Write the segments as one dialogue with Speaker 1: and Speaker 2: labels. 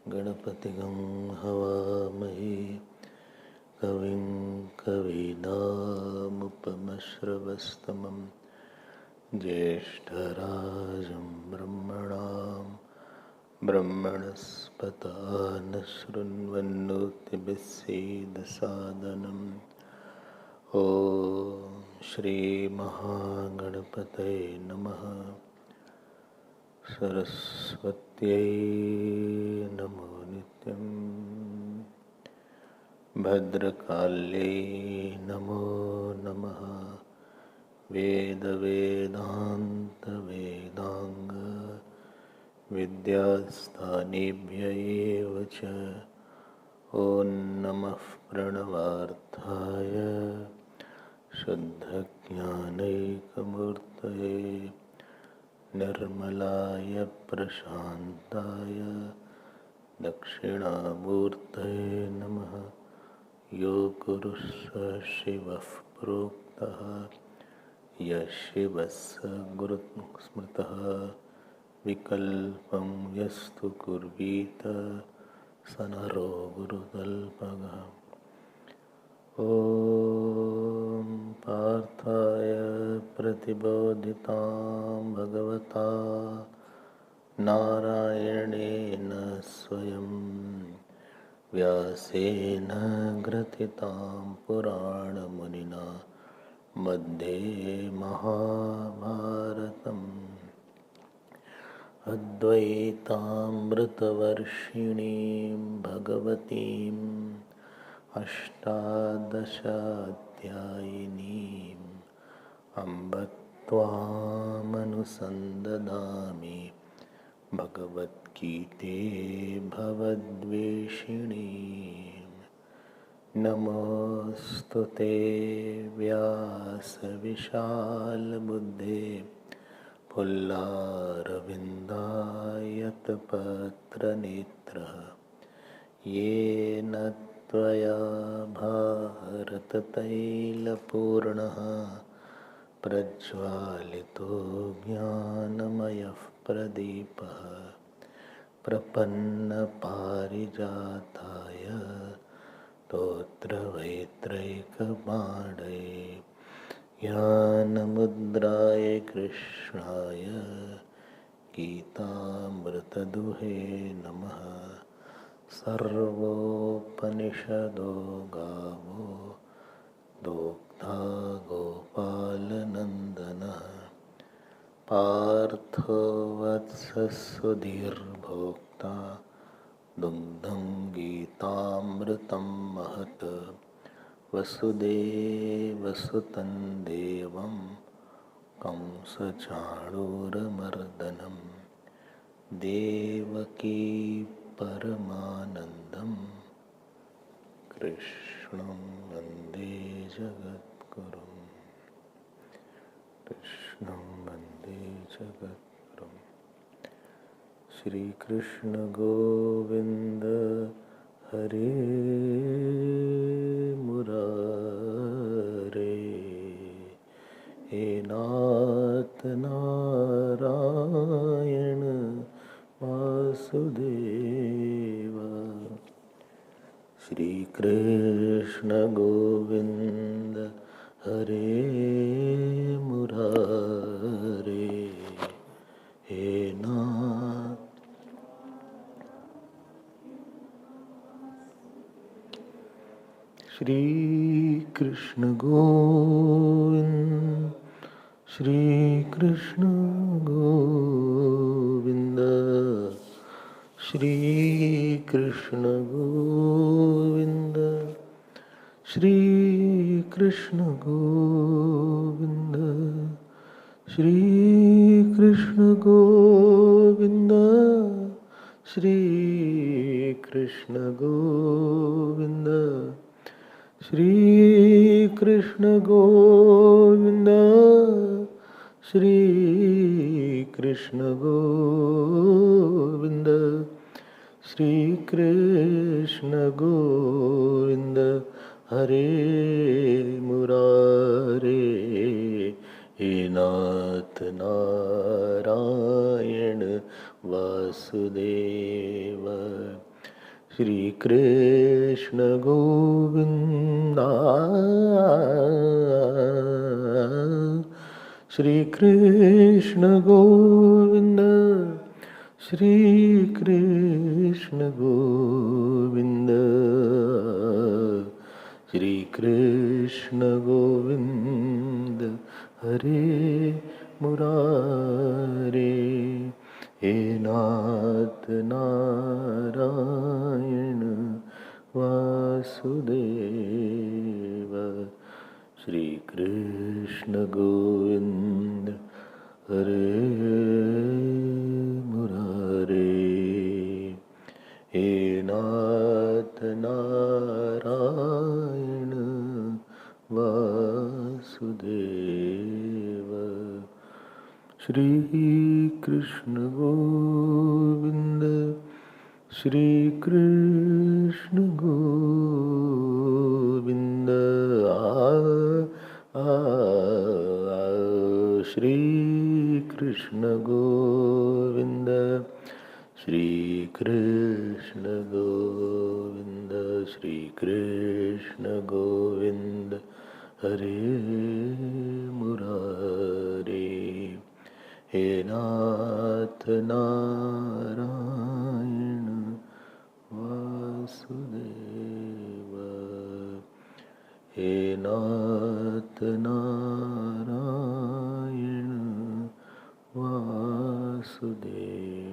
Speaker 1: गणपतिगं हवामहे कविं कवीनामुपमश्रवस्तमं ज्येष्ठराजं ब्रह्मणां ब्रह्मणस्पत आनशृण्वन्नोतिभिस्सीदसादनम् ॐ श्रीमहागणपतये नमः। सरस्वत्यै नमो नित्यं भद्रकाल्यै नमो नमः। वेदवेदान्तवेदाङ्ग विद्यास्थानेभ्य एव च ॐ नमः प्रणवार्थाय शुद्धज्ञानैकमूर्तये निर्मलाय प्रशान्ताय दक्षिणामूर्तये नमः। यो गुरुः स शिवः प्रोक्तः यः शिवः स गुरुः स्मृतः विकल्पं यस्तु कुर्वीत स नरो गुरुकल्पगः। ॐ पार्थाय प्रतिबोधितां भगवता नारायणेन स्वयं व्यासेन ग्रथितां पुराणमुनिना मध्ये महाभारतम् अद्वैतामृतवर्षिणीं भगवतीम् अष्टादशाध्यायिनीम् अम्ब त्वामनुसन्दधामि भगवद्गीते भवद्वेषिणीम्। नमोऽस्तुते व्यासविशालबुद्धे पुल्लारविन्दायतपत्रनेत्रः येन त्वया भारततैलपूर्णः प्रज्वालितो ज्ञानमयः प्रदीपः प्रपन्नपारिजाताय स्तोत्रवेत्रैकपाणये ज्ञानमुद्राय कृष्णाय गीतामृतदुहे नमः। सर्वोपनिषदो गावो दोग्धा गोपालनन्दनः पार्थो वत्सः सुधीर्भोक्ता दुग्धं गीतामृतं महत् वसुदेवसुतं देवं कंसचाणूरमर्दनं देवकी परमानन्दं कृष्णं वन्दे जगद्गुरुं। कृष्णं वन्दे जगद्गुरुं। श्री कृष्ण गोविंद हरे मुरारे हे नाथ नारायण वासुदेव। श्री कृष्ण गोविंद हरे मुरारे हे नाथ। श्री कृष्ण गोविंद श्री कृष्ण गोविंद श्री कृष्ण गोविंद श्री कृष्ण गोविंद श्री कृष्ण गोविंद श्री कृष्ण गोविंद श्री कृष्ण गोविंद श्री कृष्ण गोविंद श्री कृष्ण गोविंद हरे मुरारे हे नाथ नारायण वासुदेव श्री कृष्ण गोविंद श्री कृष्ण गोविंद श्री कृष्ण गोविंद श्री कृष्ण गोविंद हरे मुरारे हे नाथ नारायण वासुदेव श्री कृष्ण गोविंद हरे मुरारे हे नाथ नारायण वासुदेव श्री कृष्ण गोविंद श्री कृष्ण गोविंद श्री कृष्ण गोविंद श्री कृष्ण गोविंद श्री कृष्ण गोविंद हरे मुरारे हे नाथ नारायण वासुदेव हे नाथ नारायण वासुदेव।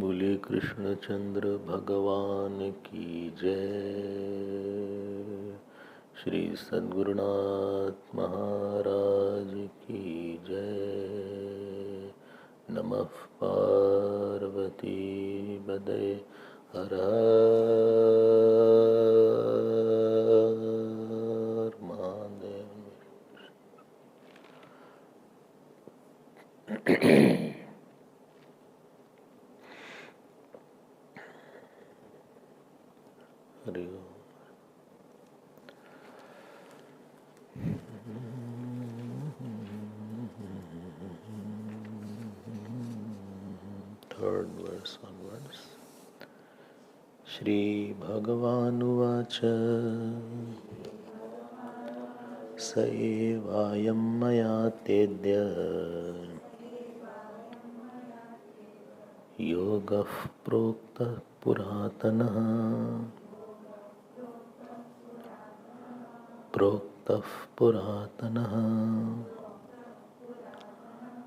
Speaker 1: बोले कृष्णचंद्र भगवान की जय। श्री सद्गुरुनाथ महाराज की जय। नमः पार्वती बदे हर हर महादेव। हरि ओम। Third verse onwards. Shri Bhagavanuvāca Saevāyam maya tedya Yogah prokta puratanaha Proktah puratanaha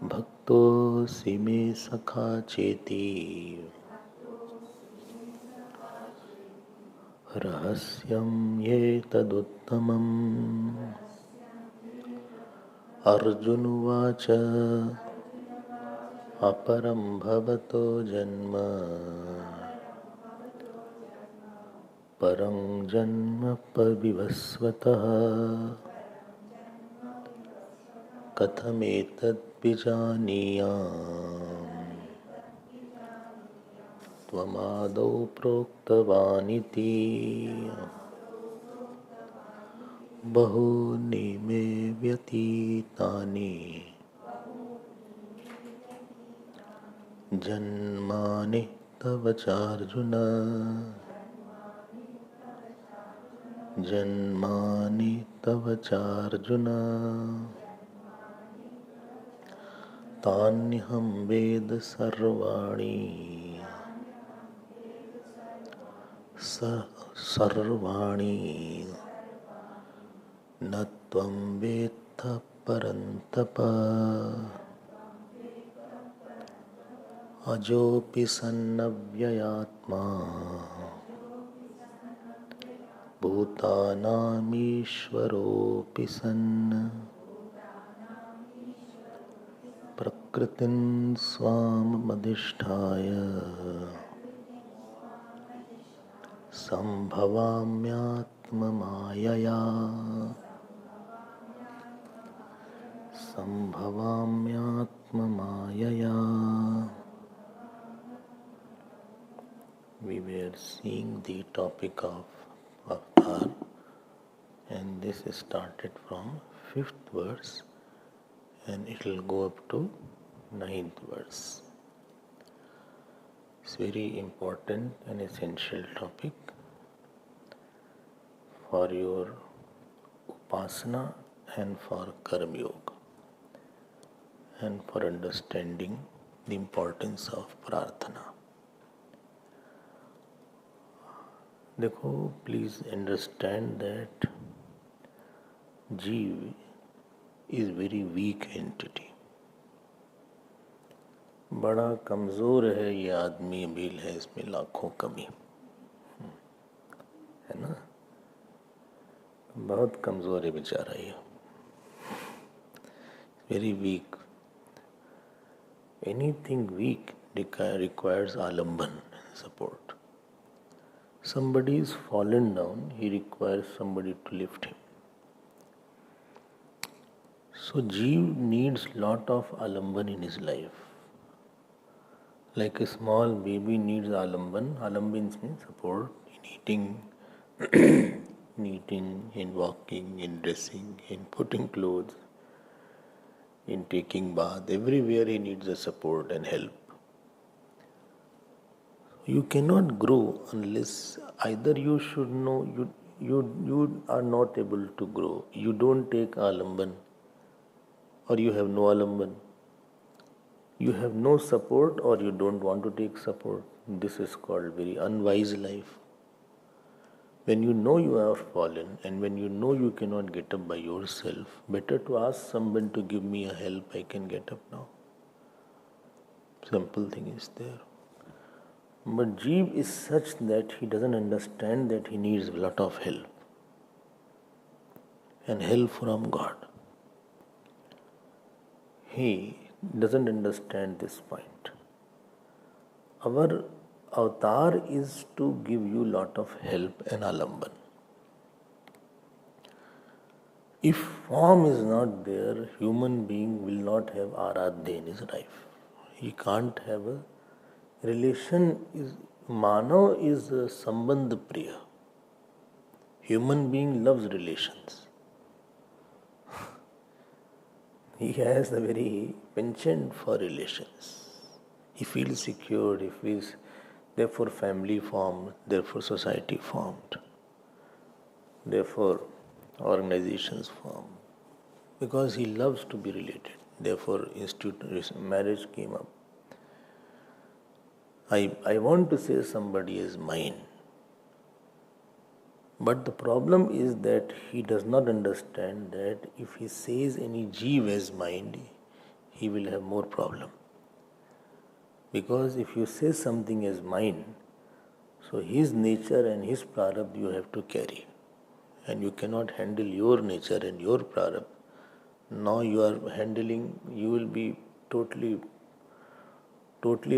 Speaker 1: Bhaktosi me sakha cheti Rahasyam ye taduttamam Arjunuvacha Aparam bhavato janma Parang janma pavivasvataha Kathametad vijaniyam Tvamadau proktavaniti Bahuni me vyatitani Janmani tavacharjuna Janmani tavacharjuna Tanyaham ved sarvani sarvani Natvam vetha parantapa Ajopi sannavyayatma Bhutanam Ishwaropi sanna प्रकृतिं स्वामधिष्ठाय सम्भवाम्यात्ममायया सम्भवाम्यात्ममायया. We were seeing the topic of Avataar, and this is started from 5th verse and it will go up to 9th verse. It's very important and essential topic for your upasana and for karma yoga and for understanding the importance of prarthana. देखो, please understand that Jeeva is very weak entity. बड़ा कमज़ोर है ये आदमी, भील है इसमें लाखों कमी है ना. बहुत कमज़ोर है बेचारा ये, very weak. Anything weak requires aalamban, support. Somebody is fallen down, he requires somebody to lift him. So Jeeva needs lot of aalamban in his life. Like a small baby needs aalamban. Aalamban means support in eating, in eating, in walking, in dressing, in putting clothes, in taking bath. Everywhere he needs the support and help. You cannot grow unless either you should know you are not able to grow. You don't take aalamban or you have no aalamban. You have no support or you don't want to take support. This is called very unwise life. When you know you are fallen and when you know you cannot get up by yourself, better to ask someone to give me a help, I can get up now. Simple thing is there. But Jeeva is such that he doesn't understand that he needs a lot of help. And help from God. He doesn't understand this point. Our avatar is to give you lot of help and alamban. If form is not there, human being will not have aradhya in his life. He can't have a relation. Manav is a sambandh priya. Human being loves relations. He has a very penchant for relations. He feels secure, he feels, therefore family formed, therefore society formed, therefore organizations formed. Because he loves to be related, therefore marriage came up. I want to say somebody is mine. But the problem is that he does not understand that if he says any Jeeva is mine, he will have more problem. Because if you say something is mine, so his nature and his prarabdh you have to carry. And you cannot handle your nature and your prarabdh. Now you are handling, you will be totally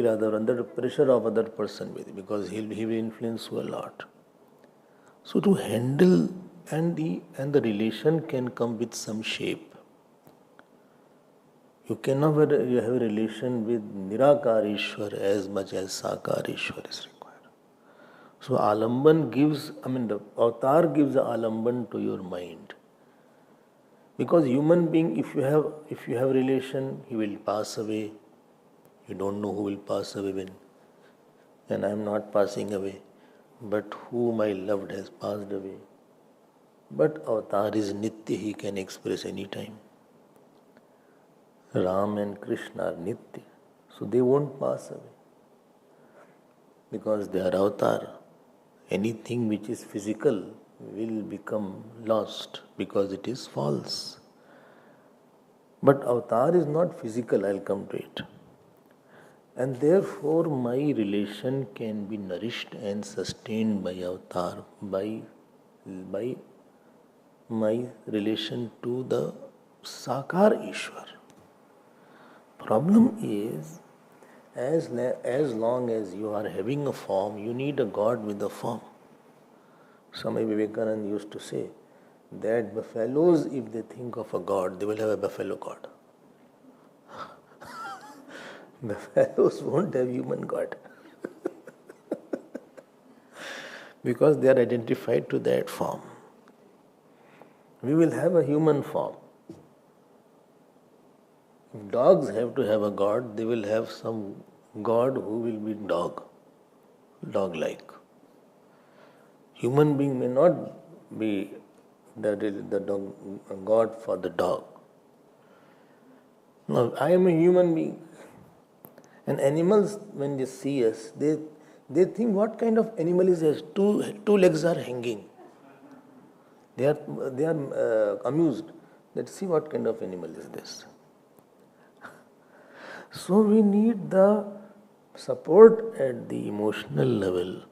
Speaker 1: rather under the pressure of other person with, because he will influence you a lot. So to handle and the relation can come with some shape. You cannot have a relation with Nirakar Ishwar as much as Sakar Ishwar is required. So Alamban gives, the Avatar gives the Alamban to your mind. Because human being, if you have relation, he will pass away. You don't know who will pass away when. And I am not passing away. But whom I loved has passed away. But Avatar is Nitya, he can express any time. Ram and Krishna are Nitya, so they won't pass away. Because they are Avatar. Anything which is physical will become lost because it is false. But Avatar is not physical, I'll come to it. And therefore my relation can be nourished and sustained by Avatar, by my relation to the Sakar Ishwar. Problem is, as long as you are having a form, you need a God with a form. Swami Abhedananda used to say that buffaloes, if they think of a God, they will have a buffalo God. Buffaloes won't have human God. Because they are identified to that form. We will have a human form. If dogs have to have a God, they will have some God who will be dog-like. Human being may not be the God for the dog. No, I am a human being. And animals, when they see us, they think, what kind of animal is this? Two legs are hanging. They are amused. Let's see what kind of animal is this. So we need the support at the emotional level.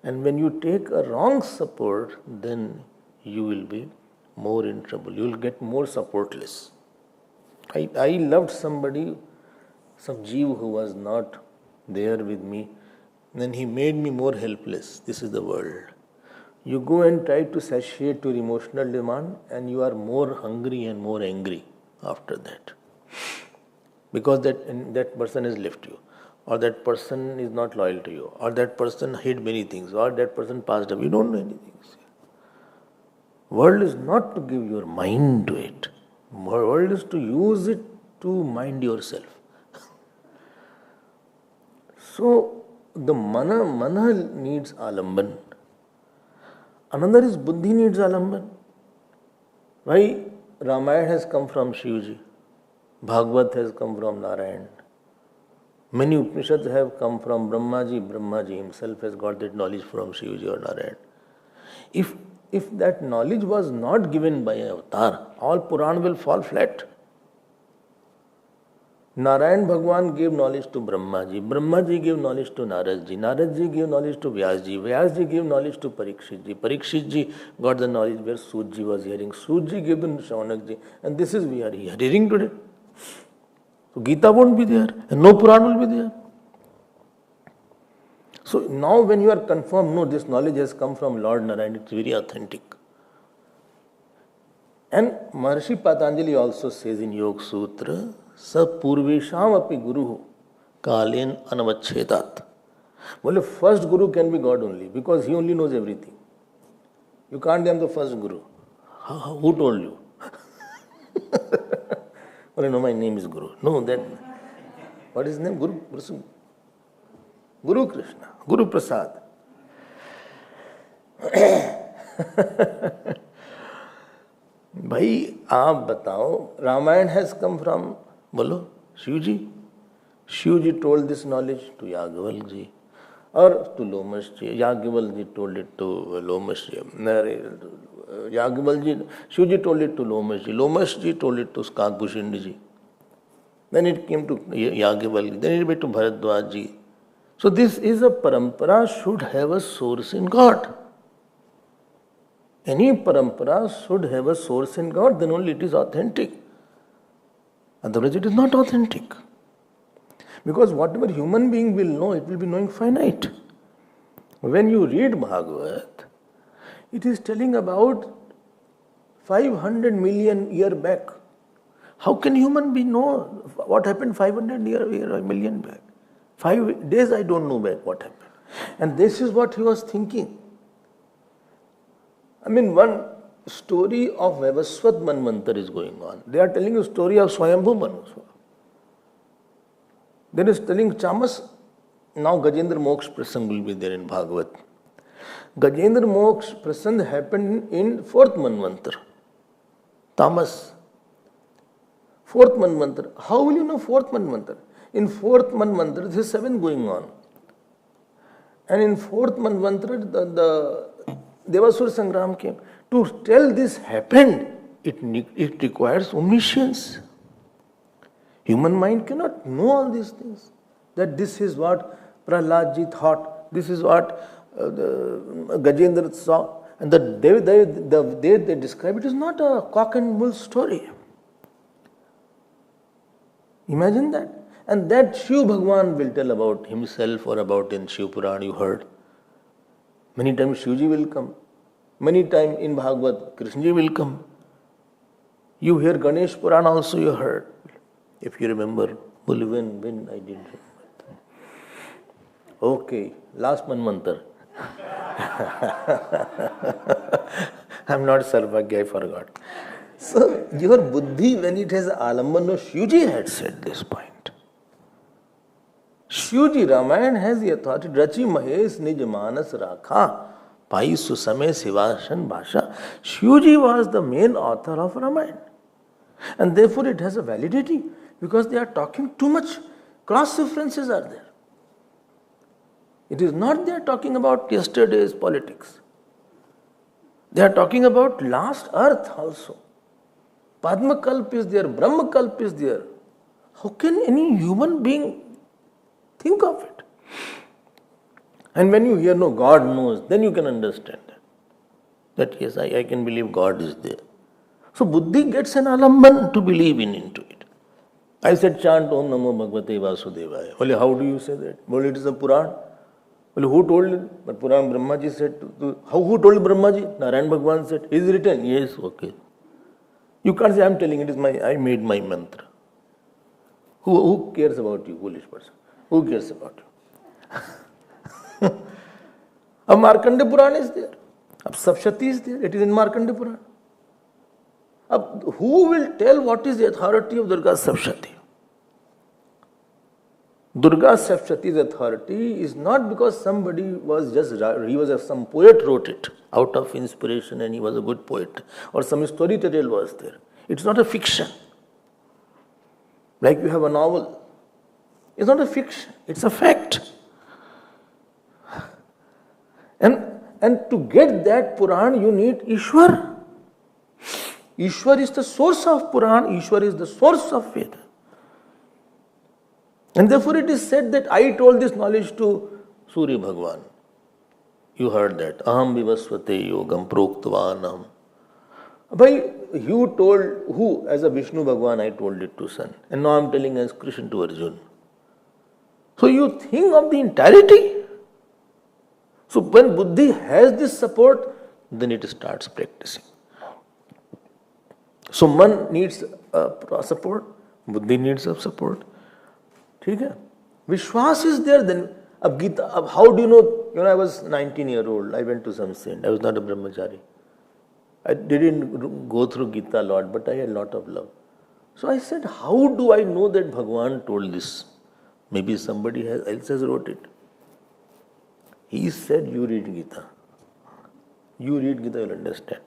Speaker 1: And when you take a wrong support, then you will be more in trouble. You will get more supportless. I loved somebody, some Jeeva who was not there with me. Then he made me more helpless. This is the world. You go and try to satiate your emotional demand, and you are more hungry and more angry after that. Because that person has left you, or that person is not loyal to you, or that person hid many things, or that person passed away. You don't know anything. World is not to give your mind to it. World is to use it to mind yourself. So the mana needs Alamban. Another is Buddhi needs Alamban. Why Ramayana has come from Shivji? Bhagavat has come from Narayan. Many Upanishads have come from Brahmaji. Brahmaji himself has got that knowledge from Shivji or Narayan. If that knowledge was not given by Avataar, all Puran will fall flat. Narayan Bhagwan gave knowledge to Brahmaji. Brahmaji gave knowledge to Naradji. Naradji gave knowledge to Vyashji. Vyashji gave knowledge to Parikshitji. Parikshitji got the knowledge where Sudji was hearing. Sudji gave them to Shaunakji. And this is we are hearing today. So Gita won't be there and no Puran will be there. So now when you are confirmed, no, this knowledge has come from Lord Narayan, it's very authentic. And Maharishi Patanjali also says in Yoga Sutra, Sa Purvesham api Guru Kalen Anavachetat. Well, first Guru can be God only because he only knows everything. You can't name the first Guru. Who told you? Well, no, my name is Guru. No, that. What is his name? Guru Krishna. Guru Prasad. भाई आप बताओ, Ramayana has come from, बोलो, Shivji. Shivji told this knowledge to Yagyavalji or to Lomasji. Yagyavalji told it to Lomasji. Yagyavalji, Shivji told it to Lomasji. Lomasji told it to Skakbhushindji. Then it came to Yagyavalji. Then it went to Bharadwajji. So this is a parampara should have a source in God. Any parampara should have a source in God, then only it is authentic. Otherwise it is not authentic. Because whatever human being will know, it will be knowing finite. When you read Bhagavat, it is telling about 500 million years back. How can human being know what happened 500 million back? 5 days I don't know back what happened. And this is what he was thinking. I mean, one story of Vavaswat Manvantar is going on. They are telling a story of Swayambhu Manu. Then is telling Chamas. Now Gajendra Moksha Prasang will be there in Bhagavat. Gajendra Moksha Prasang happened in 4th Manvantar. Tamas. 4th Manvantar. How will you know 4th Manvantar? In 4th Manvantar, there is 7 going on. And in 4th Manvantar, the Devasur Sangram came. To tell this happened, it requires omniscience. Human mind cannot know all these things. That this is what Prahladji thought, this is what Gajendra saw. And the day they describe it is not a cock and bull story. Imagine that. And that Shiv Bhagwan will tell about himself or about in Shiv Puran you heard. Many times Shivji will come. Many times in Bhagavad, Krishnaji will come. You hear Ganesh Puran also you heard. If you remember, when I did. Okay, last Manvantar. I'm not Sarvagya, I forgot. So, your Buddhi, when it has Alamban, no, Shivji had said this point. Shivji, Ramayana has the authority, Rachi Mahesh Nij Manas Rakha, Pai Susame Sivashan Bhasha. Shivji was the main author of Ramayana. And therefore it has a validity because they are talking too much. Cross references are there. It is not they are talking about yesterday's politics. They are talking about last earth also. Padma Kalp is there, Brahma Kalp is there. How can any human being think of it? And when you hear, no, God knows, then you can understand that yes, I can believe God is there. So Buddhi gets an alamban to believe into it. I said chant Om Namo Bhagavate Vasudevaya. Well, how do you say that? Well, it is a Puran. Well, who told it? But Puran Brahmaji said, who told Brahmaji? Narayan Bhagwan said, is it written? Yes, okay. You can't say, I am telling it is I made my mantra. Who cares about you, foolish person? Who cares about you? A Markandeya Puran is there. A Sapshati is there. It is in Markandeya Puran. Who will tell what is the authority of Durga Sapshati? Durga Sapshati's authority is not because somebody some poet wrote it out of inspiration and he was a good poet, or some storyteller was there. It's not a fiction. Like you have a novel. It's not a fiction, it's a fact. And to get that Puran, you need Ishwar. Ishwar is the source of Puran, Ishwar is the source of Veda. And therefore it is said that I told this knowledge to Surya Bhagwan. You heard that. Aham vivasvate yogam proktvanam. You told who? As a Vishnu Bhagwan I told it to son. And now I am telling as Krishna to Arjuna. So you think of the entirety. So when Buddhi has this support, then it starts practicing. So man needs support, Buddhi needs a support. Okay? Vishwas is there then. Gita, how do you know? When I was 19-year-old, I went to some saint. I was not a brahmachari. I didn't go through Gita a lot, but I had a lot of love. So I said, how do I know that Bhagwan told this? Maybe somebody else has wrote it. He said, you read Gita. You read Gita, you'll understand.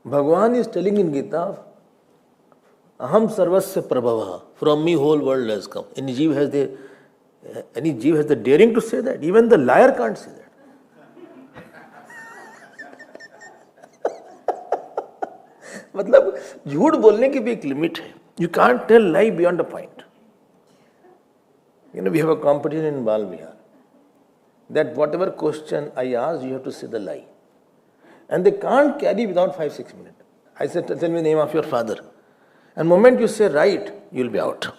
Speaker 1: Bhagwan is telling in Gita, Aham sarvasya prabhava. From me whole world has come. Any jeev has the daring to say that. Even the liar can't say that. मतलब झूठ बोलने की भी एक limit है. You can't tell lie beyond a point. We have a competition in Bal Vihar. That whatever question I ask, you have to say the lie. And they can't carry without 5-6 minutes. I said, tell me the name of your father. And the moment you say right, you'll be out.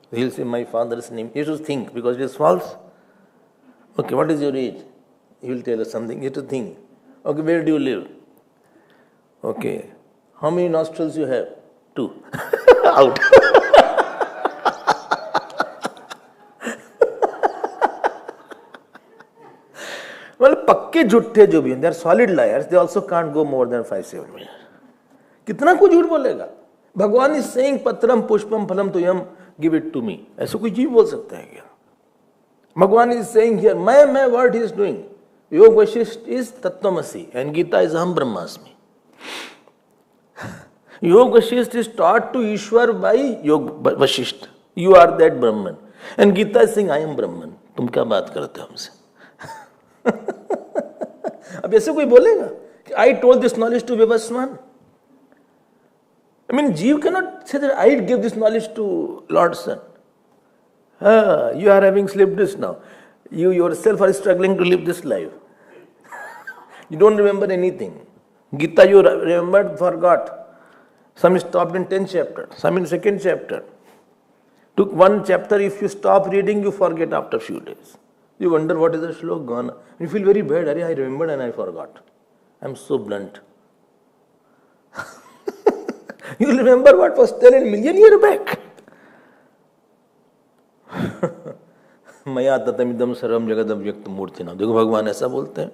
Speaker 1: He'll say my father's name. You should think because it is false. Okay, what is your age? He will tell us something. You have to think. Okay, where do you live? Okay. How many nostrils you have? 2. Out. Well, पक्के झूठे जो भी हैं, they are solid liars. They also can't go more than 5-7 minutes. कितना कोई झूठ बोलेगा? भगवान is saying पत्रम पुष्पम फलम तुयम, give it to me. ऐसा कोई जीव बोल सकता है क्या? भगवान is saying here, मैं what he is doing. Yoga Vashisht is Tattvamasi and Gita is Aham Brahmasmi. Yoga Vashisht is taught to Ishwar by Yoga Vashisht. You are that Brahman. And Gita is saying, I am Brahman. तुम क्या बात करते हो हमसे? अब ऐसे कोई बोलेगा कि I told this knowledge to Vivaswan. I mean, Jeev cannot say that I give this knowledge to Lord Son. You are having slipped this now. You yourself are struggling to live this life. You don't remember anything. Gita you remembered, forgot. Some stopped in 10th chapter, some in 2nd chapter. Took one chapter, if you stop reading, you forget after a few days. You wonder what is the Shloka gone. You feel very bad. Arey, I remembered and I forgot. I'm so blunt. You will remember what was there a million years back. मया ततमिदम सर्वम जगद अव्यक्त मूर्ति नाम. देखो भगवान ऐसा बोलते हैं.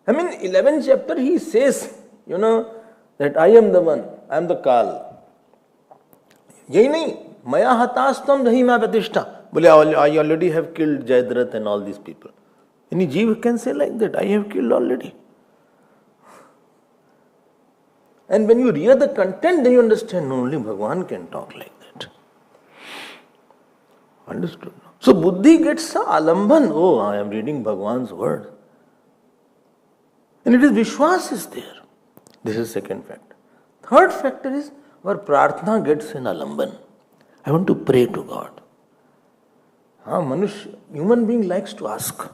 Speaker 1: I mean, 11th chapter he says, that I am the one, I am the Kal. यही नहीं, मया हतास्तम रही मैं प्रतिष्ठा. बोले, I already have killed Jayadratha and all these people. Any Jeeva can say like that, I have killed already. And when you hear the content, then you understand, only Bhagwan can talk like that. Understood? So Buddhi gets a Alamban. Oh, I am reading Bhagwan's word. And it is Vishwas is there. This is second factor. Third factor is where Praarthana gets an Alamban. I want to pray to God. Human being likes to ask.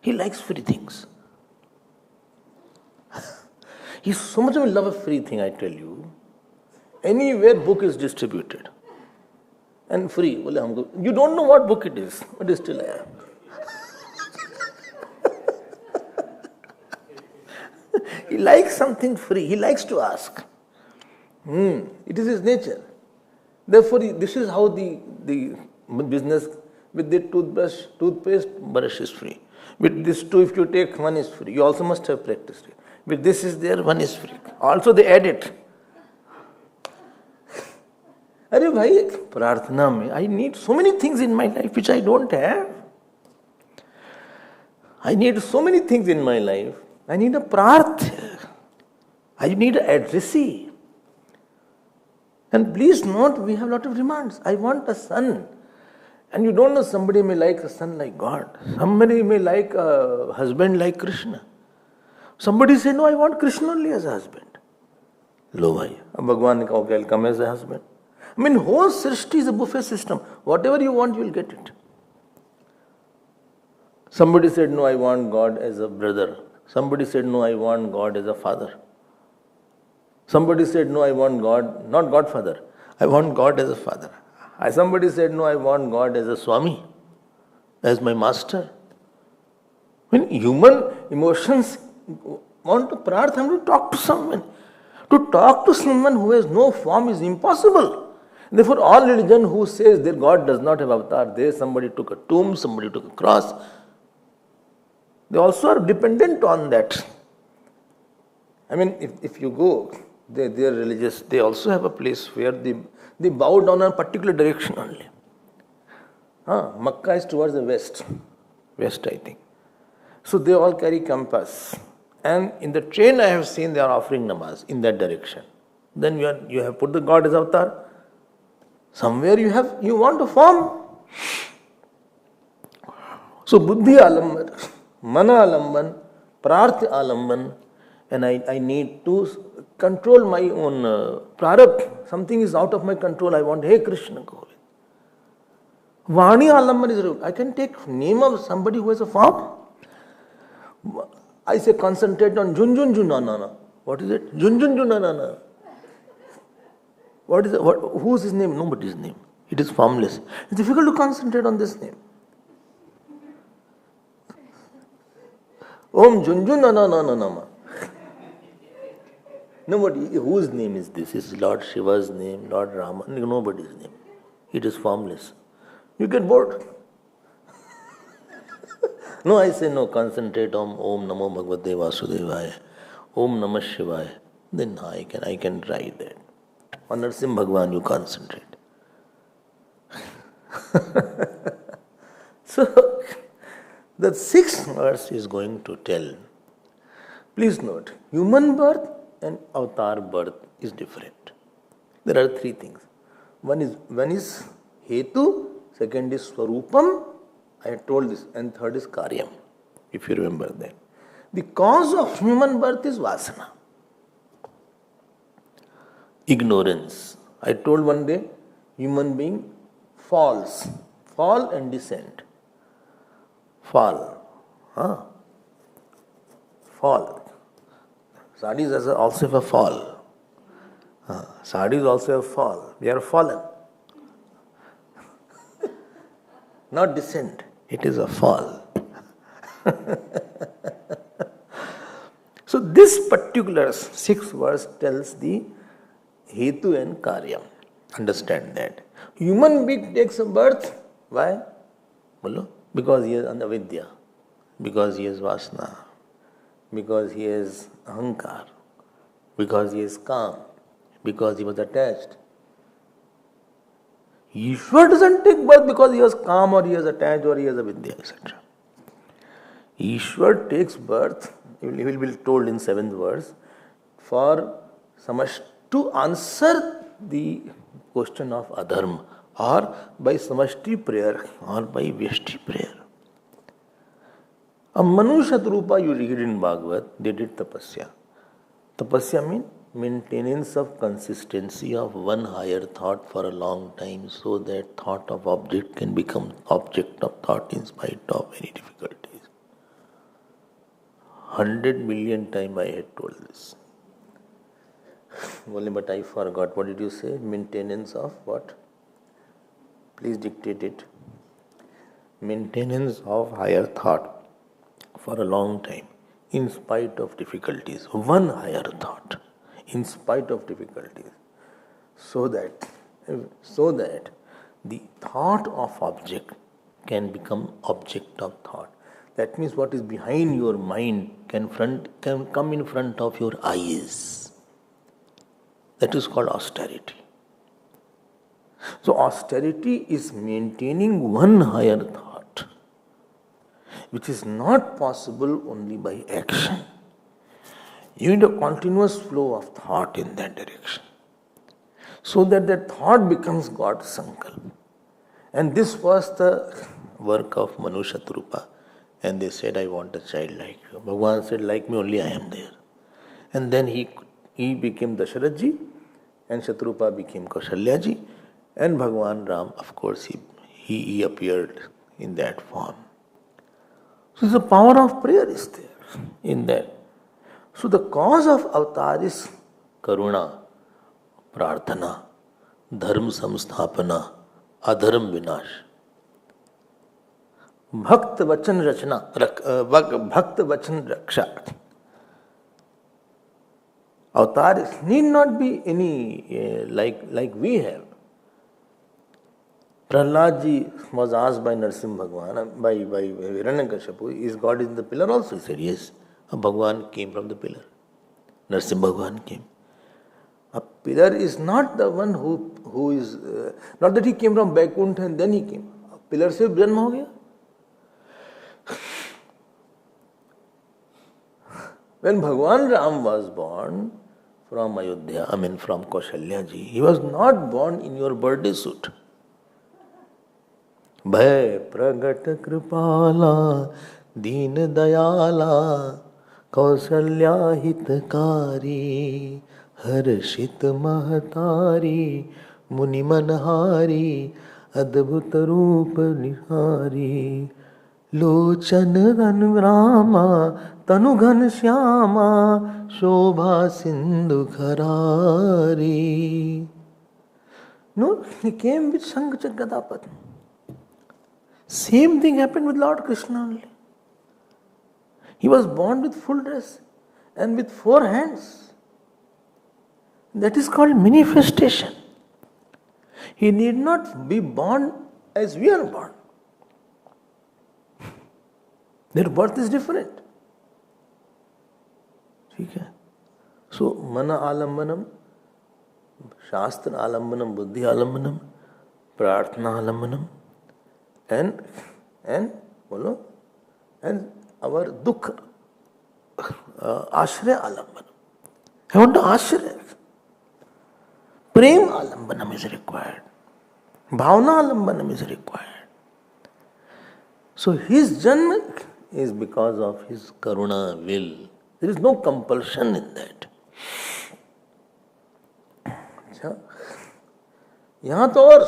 Speaker 1: He likes free things. He's so much of a love of free thing, I tell you. Anywhere book is distributed. And free. You don't know what book it is, but it's still there. He likes something free. He likes to ask. It is his nature. Therefore, this is how the business with the toothpaste, brush is free. With this two, if you take, one is free. You also must have practiced it. With this is there, one is free. Also they add it. अरे भाई प्रार्थना में I need so many things in my life which I don't have. I need so many things in my life. I need a Praarthya. I need an addressee. And please note, we have a lot of demands. I want a son. And you don't know, somebody may like a son like God. Somebody may like a husband like Krishna. Somebody say, no, I want Krishna only as a husband. Lo bhai, Bhagwan ne kaha, okay, I'll come as a husband. I mean, whole Srishti is a buffet system. Whatever you want, you will get it. Somebody said, no, I want God as a brother. Somebody said, no, I want God as a father. Somebody said, no, I want God, not Godfather. I want God as a father. Somebody said, no, I want God as a Swami, as my master. When human emotions want to Praarthana, to talk to someone. To talk to someone who has no form is impossible. Therefore, all religion who says their God does not have avatar, somebody took a tomb, somebody took a cross, they also are dependent on that. I mean, if you go, they are religious, they also have a place where they bow down in a particular direction only. Makkah is towards the west, I think. So they all carry compass. And in the train I have seen they are offering namaz in that direction. Then you have put the God as avatar. Somewhere you want a form. So Buddhi Alamban, Mana Alamban, Praarthya Alamban, and I need to control my own prarabdh. Something is out of my control. I want, hey Krishna, go away. Vaani Alamban is, I can take name of somebody who has a form. I say concentrate on Jun Jun Junanana. What is it? Jun Jun Junanana. What is it? Who's his name? Nobody's name. It is formless. It's difficult to concentrate on this name. Om Jun Jun Nananana. Nobody. Whose name is this? Is Lord Shiva's name? Lord Rama? Nobody's name. It is formless. You get bored. No, I say no, concentrate on Om Namo Bhagavate Vasudevaya, Om Namah Shivaya. Then I can try that. On Narsim Bhagwan, you concentrate. So, the sixth verse is going to tell. Please note, human birth and avatar birth is different. There are three things. One is Hetu, second is Swarupam, I had told this, and third is Karyam, if you remember that. The cause of human birth is Vasana. Ignorance. I told one day, human being falls. Fall and descend. Fall. Fall. Sadhis also have a fall. Sadhis also have fall. We are fallen. not descent. It is a fall. So this particular 6th verse tells the hetu and karya. Understand that. Human being takes a birth. Why? Bolo? Because he is anavidya, because he is vasana, because he is ahankar, because he is calm, because he was attached. Ishwar doesn't take birth because he was calm or he is attached or he has a vidya, etc. Ishwar takes birth, he will be told in 7th verse, for samashti, to answer the question of Adharma, or by samashti prayer or by vyashti prayer. A Manushatrupa, you read in Bhagavad, they did tapasya. Tapasya means maintenance of consistency of one higher thought for a long time, so that thought of object can become object of thought in spite of any difficulties. 100 million times I had told this. Only but I forgot. What did you say? Maintenance of what? Please dictate it. Maintenance of higher thought for a long time in spite of difficulties. One higher thought in spite of difficulties. So that the thought of object can become object of thought. That means what is behind your mind can come in front of your eyes. That is called austerity. So austerity is maintaining one higher thought, which is not possible only by action. You need a continuous flow of thought in that direction, so that thought becomes God's sankalp. And this was the work of Manu Shatrupa. And they said, I want a child like you. Bhagavan said, like me only I am there. And then he became Dasharatji, and Shatrupa became Kaushalyaji, and Bhagavan Ram, of course, he appeared in that form. So the power of prayer is there in that. So the cause of Avataar is Karuna, Praarthana, Dharma samsthaapanaa, Adharma vinaash. Bhakt-vachan Raksha. Avataar need not be any like we have. Prahlad was asked by Narsimha Bhagwan, by Hiranyakashipu, is God in the pillar also? He said, yes. Bhagwan came from the pillar. Narsimha Bhagwan came. A pillar is not the one who is, not that he came from Vaikuntha and then he came. A pillar se janma ho gaya. When Bhagwan Ram was born from Ayodhya, from Kaushalyaji, he was not born in your birthday suit. Bhay pragat kripala, deen dayala, Kausalya hitakari, harshit mahatari, muni manhari, adbhut roop nihari. लोचन घन रामा तनु घन श्यामा शोभा Sindhu खरारी. No, he came with Shankh Gadapat. Same thing happened with Lord Krishna only. He was born with full dress and with 4 hands. That is called manifestation. He need not be born as we are born. Their birth is different. So, mana alambanam, shastra alambanam, buddhi alambanam, prarthana alambanam, and our dukha, ashraya alambanam. I want to ashraya. Prem alambanam is required. Bhavana alambanam is required. So his janma is because of his karuna will. There is no compulsion in that. Yahan to aur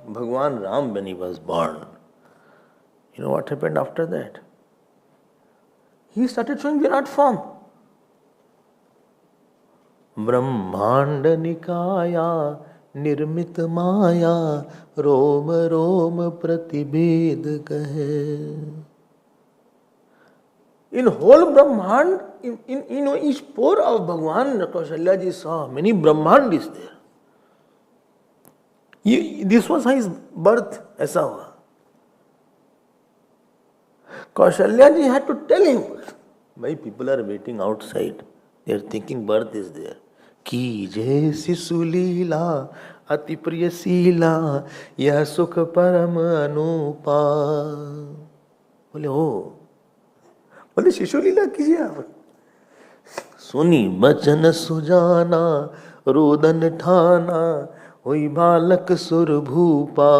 Speaker 1: Bhagwan Ram, when he was born, you know what happened after that? He started showing Virat form. Brahmanda Nikaya निर्मित माया रोम रोम प्रतिभेद कहे. In whole Brahmand, in each pore of Bhagwan, Kaushalya ji saw many Brahmand is there. This was his birth, ऐसा हुआ. Kaushalya ji had to tell him, why people are waiting outside. They are thinking birth is there. की जय शिशु लीला अति प्रिय शीला यह सुख परम अनुपा. बोले हो, बोले शिशु लीला कीजिए आप. सुनी बचन सुजाना रोदन ठाना हुई बालक सुर भूपा.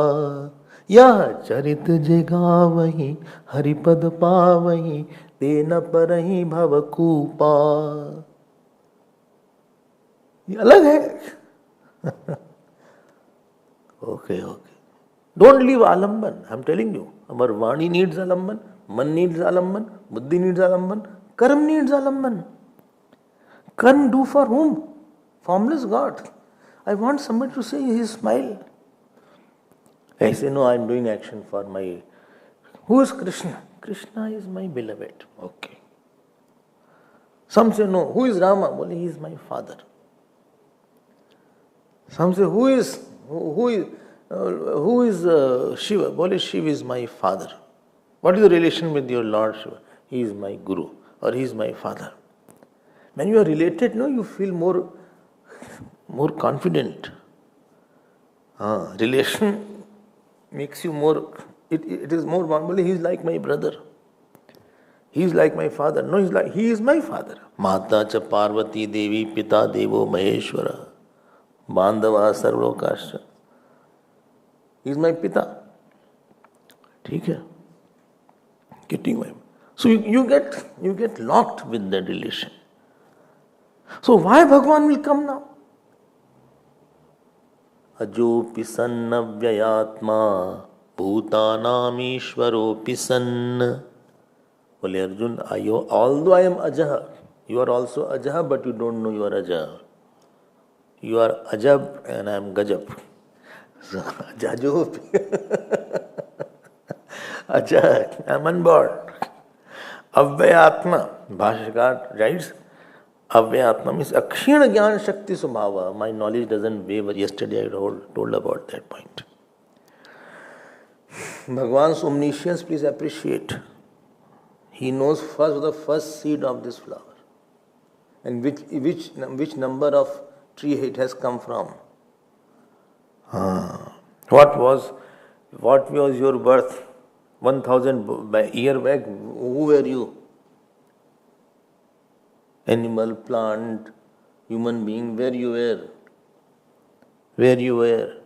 Speaker 1: यह चरित जगावही हरिपद पावही तेन परहि भव कूपा. ये अलग है. Okay. Don't leave Alamban. I'm telling you. Our Vaani needs Alamban, Man needs Alamban, Buddhi needs Alamban, Karma needs Alamban. Karma do for whom? Formless God. I want somebody to say his smile. I say, no, I'm doing action for my... Who is Krishna? Krishna is my beloved. Okay. Some say, no, who is Rama? Well, he is my father. Some say, who is Shiva? Well, Shiva is my father. What is the relation with your Lord Shiva? He is my guru or he is my father. When you are related, no, you feel more confident. Relation makes you more, it is more vulnerable. He is like my brother. He is like my father. No, he is my father. Mata cha Parvati Devi Pita Devo Maheshwara Bandhava Sarvokasha. He is my Pita. ठीक है. Getting my. So you get locked with that relation. So why Bhagwan will come now? Ajopi sanna vyayatma bhutanam ishwaropi sanna. Well, Arjun, although I am Ajaha, you are also Ajaha, but you don't know you are Ajaha. You are Ajab and I am Gajab. So, Ajajopi. Ajaha, I am unborn. Avyatma, Bhashyakar writes, Avyatma means Akshina Gyan Shakti Subhava. My knowledge doesn't waver. Yesterday I told about that point. Bhagwan's omniscience, please appreciate. He knows the first seed of this flower and which number of tree it has come from. What was your birth 1000 year back? Who were you? Animal, plant, human being, where you were.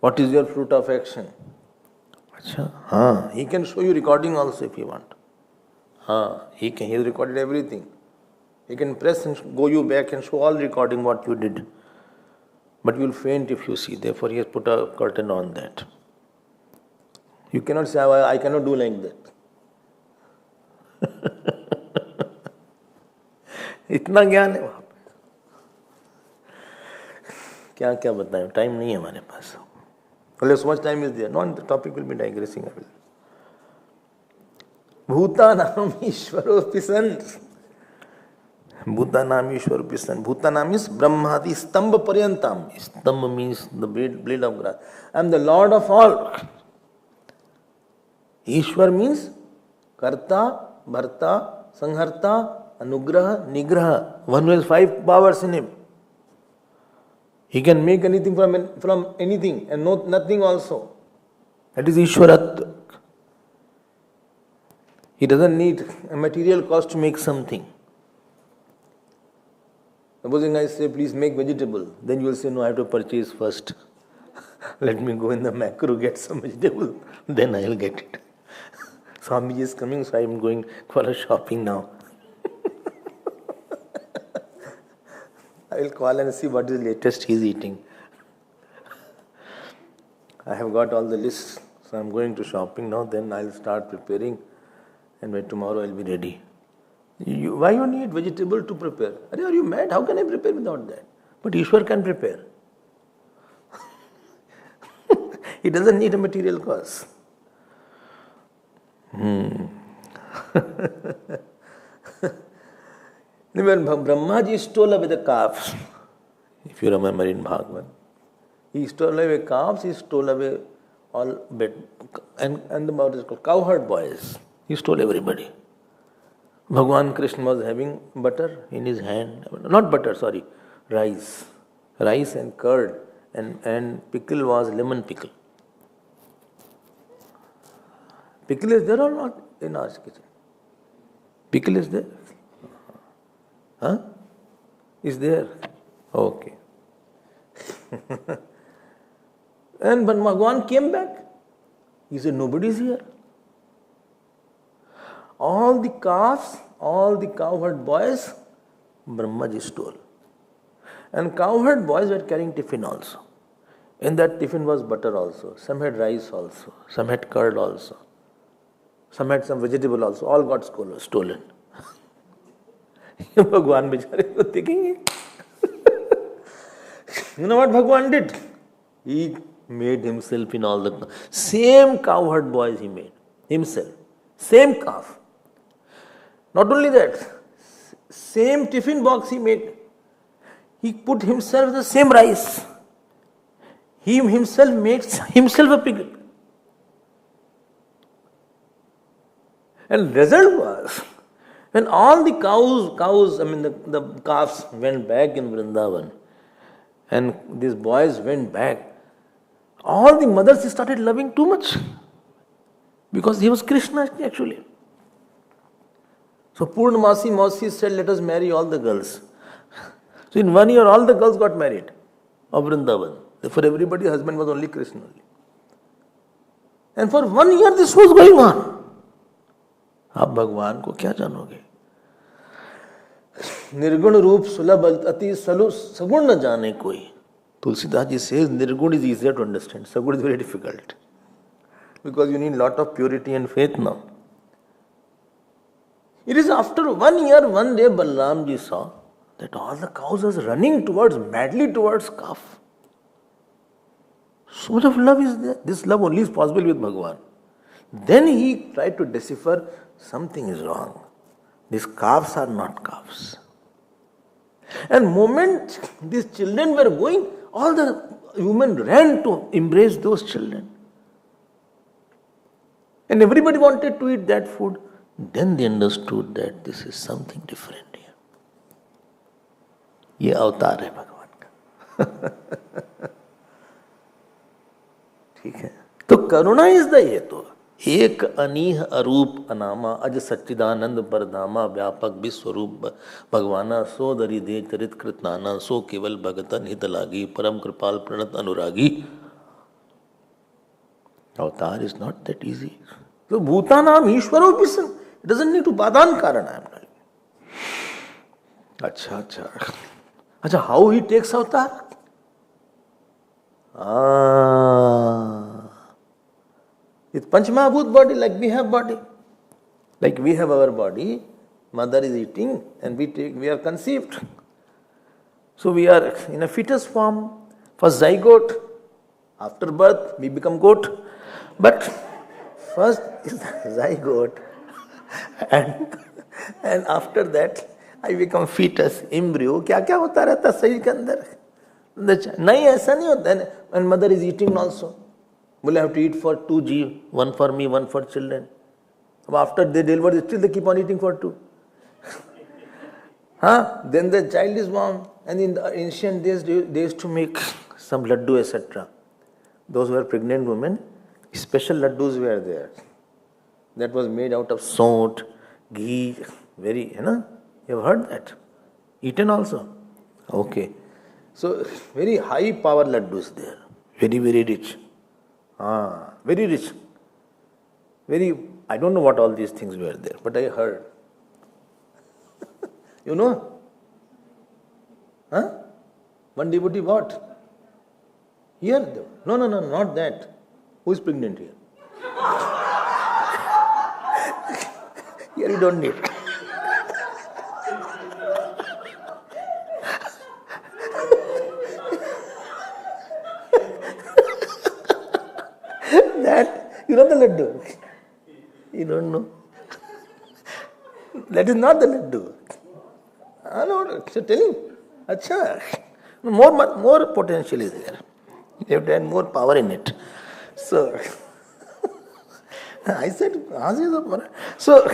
Speaker 1: What is your fruit of action? He can show you recording also if you want. He has recorded everything. He can press and go you back and show all recording what you did. But you will faint if you see. Therefore, he has put a curtain on that. You cannot say, I cannot do like that. इतना ज्ञान है वहाँ पे. क्या क्या बताएं, time नहीं है हमारे पास. Well, so much time is there. No, the topic will be digressing. I will. Bhutanam Ishwaropi san. Bhutanam Ishwaropi san. Bhutanam is Brahmadi Stamba Paryantam. Stamba means the blade of grass. I am the Lord of all. Ishwar means Karta, Bharta, Sangharta, Anugraha, Nigraha. One who has 5 powers in him. He can make anything from anything and nothing also. That is Ishwarat. He doesn't need a material cost to make something. Supposing I say, please make vegetable. Then you will say, no, I have to purchase first. Let me go in the macro, get some vegetable. Then I will get it. Swami is coming, so I am going for a shopping now. I will call and see what is the latest he is eating. I have got all the lists, so I am going to shopping now. Then I will start preparing, and by tomorrow I will be ready. Why you need vegetable to prepare? Are you mad? How can I prepare without that? But Ishwar can prepare. He doesn't need a material cause. When Brahmaji stole away the calves, if you remember in Bhagavad, he stole away calves, he stole away all bed, and the what is called cowherd boys. He stole everybody. Bhagwan Krishna was having butter in his hand, not butter, sorry, rice and curd, and pickle was lemon pickle. Pickle is there or not in our kitchen? Pickle is there? Huh? Is there? Okay. And when Bhagwan came back, he said, nobody is here. All the calves, all the cowherd boys, Brahmaji stole. And cowherd boys were carrying tiffin also. In that tiffin was butter also. Some had rice also. Some had curd also. Some had some vegetable also. All got stolen. Bhagwan Bichare was thinking. You know what Bhagwan did? He made himself in all the same cowherd boys he made himself. Same calf. Not only that, same tiffin box he made. He put himself the same rice. He himself makes himself a pickle. And result was, when all the the calves went back in Vrindavan, and these boys went back, all the mothers started loving too much. Because he was Krishna actually. So Purnamasi Mausi said, let us marry all the girls. So in 1 year, all the girls got married of Vrindavan. For everybody, husband was only Krishna only. And for 1 year, this was going on. आप भगवान को क्या जानोगे? निर्गुण रूप सुलभ अति सगुण न जाने कोई. Tulsidas ji says nirgun is easier to understand. Sagun is very difficult. Because you need lot of purity and faith now. It is after 1 year, one day Balram ji saw that all the cows are running madly towards calf. So much of love is there. This love only is possible with Bhagwan. Then he tried to decipher something is wrong. These calves are not calves. And moment these children were going, all the women ran to embrace those children. And everybody wanted to eat that food. Then they understood that this is something different here. ये अवतार है भगवान का. ठीक है. तो करुणा is the हेतु. एक अनीह अरूप अनामा अज सच्चिदानंद परधामा व्यापक विश्वरूप भगवाना सो दरि दे चरित कृत नाना सो केवल भगतन हित लागी परम कृपाल प्रणत अनुरागी. अवतार इज नॉट दैट इजी. तो भूतानाम ईश्वरो Vishnu. It doesn't need to Badan Karana, I am telling you. Acha, how he takes avatar? It's Panchmahabhut body, like we have body. Like we have our body, mother is eating and we are conceived. So we are in a fetus form, first zygote, after birth we become goat. But first is the zygote. And after that I become fetus, embryo. क्या क्या होता रहता शरीर के अंदर? नहीं, ऐसा नहीं होता. And mother is eating also. Will have to eat for 2 G, one for me, one for children. After they deliver, still they keep on eating for 2. Then the child is born. And in the ancient days, they used to make some laddu, etc. Those who were pregnant women, special laddus were there. That was made out of sont, ghee, very, you have heard that? Eaten also? Okay. So, very high power laddus there. Very, very rich. Very rich. I don't know what all these things were there, but I heard. You know? One devotee what? Here? No, not that. Who is pregnant here? Here you don't need. That, you know the laddu? You don't know? That is not the laddu. I know, so tell him. Acha, more potential is there. You have to add more power in it. So, I said, so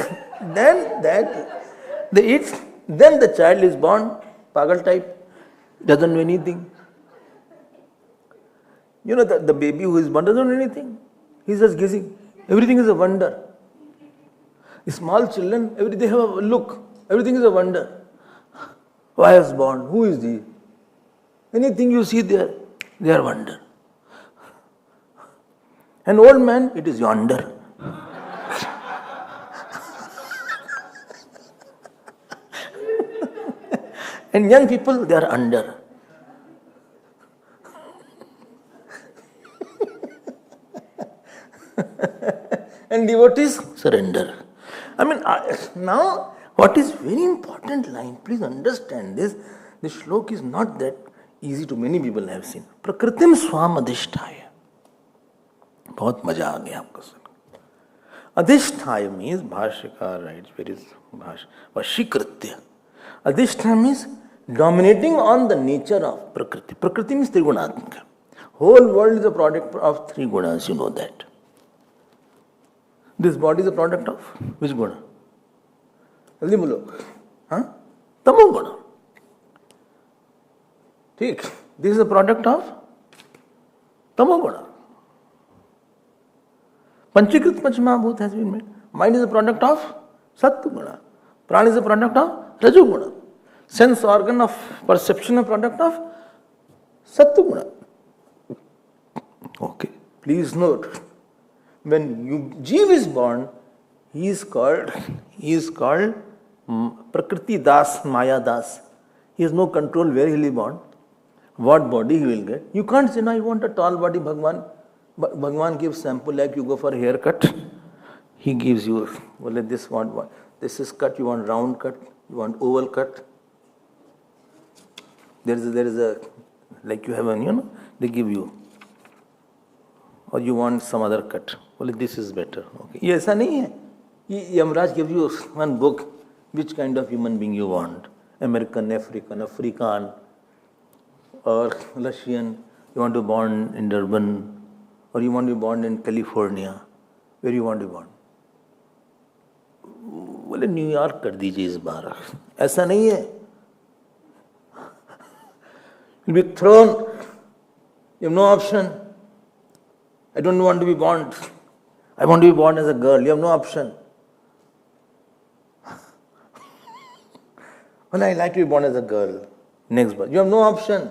Speaker 1: then then the child is born, pagal type, doesn't know anything. You know, the baby who is born doesn't know anything. He's just guessing. Everything is a wonder. Small children, they have a look. Everything is a wonder. Why was born? Who is he? Anything you see there, they are wonder. An old man, it is yonder. And young people, they are under. And devotees, surrender. I mean, now, what is very important line, please understand this. This shloka is not that easy to many people have seen. Prakritim swam adhisthaya. बहुत मजा आ गया आपको सुन. Adhisthaya means, Bhashyakar writes, where is Vashikritya. Adhisthaya means dominating on the nature of Prakriti. Prakriti means Trigunatmaka. Whole world is a product of three gunas, you know that. This body is a product of which guna? Jaldi bolo. Tamo guna. Theek. This is a product of Tamo guna. Panchikrit Panchamahabhut has been made. Mind is a product of Sattva guna. Prana is a product of Raju guna. Sense organ of perception is a product of Sattva guna. Okay. Please note, when Jeeva is born, he is called Prakriti Das, Maya Das. He has no control where he will be born, what body he will get. You can't say, no, I want a tall body, Bhagwan. But Bhagwan gives sample like you go for a haircut. He gives you, well, this one, this is cut, you want round cut, you want oval cut. There is a, like you have an, they give you. Or you want some other cut. Well, this is better. Okay. Yes, nahi hai. Yamraj gives you one book, which kind of human being you want. American, African, or Russian. You want to be born in Durban, or you want to be born in California. Where you want to be born? Well, New York kar dijiye is baar. Aisa nahi hai. You'll be thrown. You have no option. I don't want to be born. I want to be born as a girl. You have no option. Well, I like to be born as a girl. Next birth. You have no option.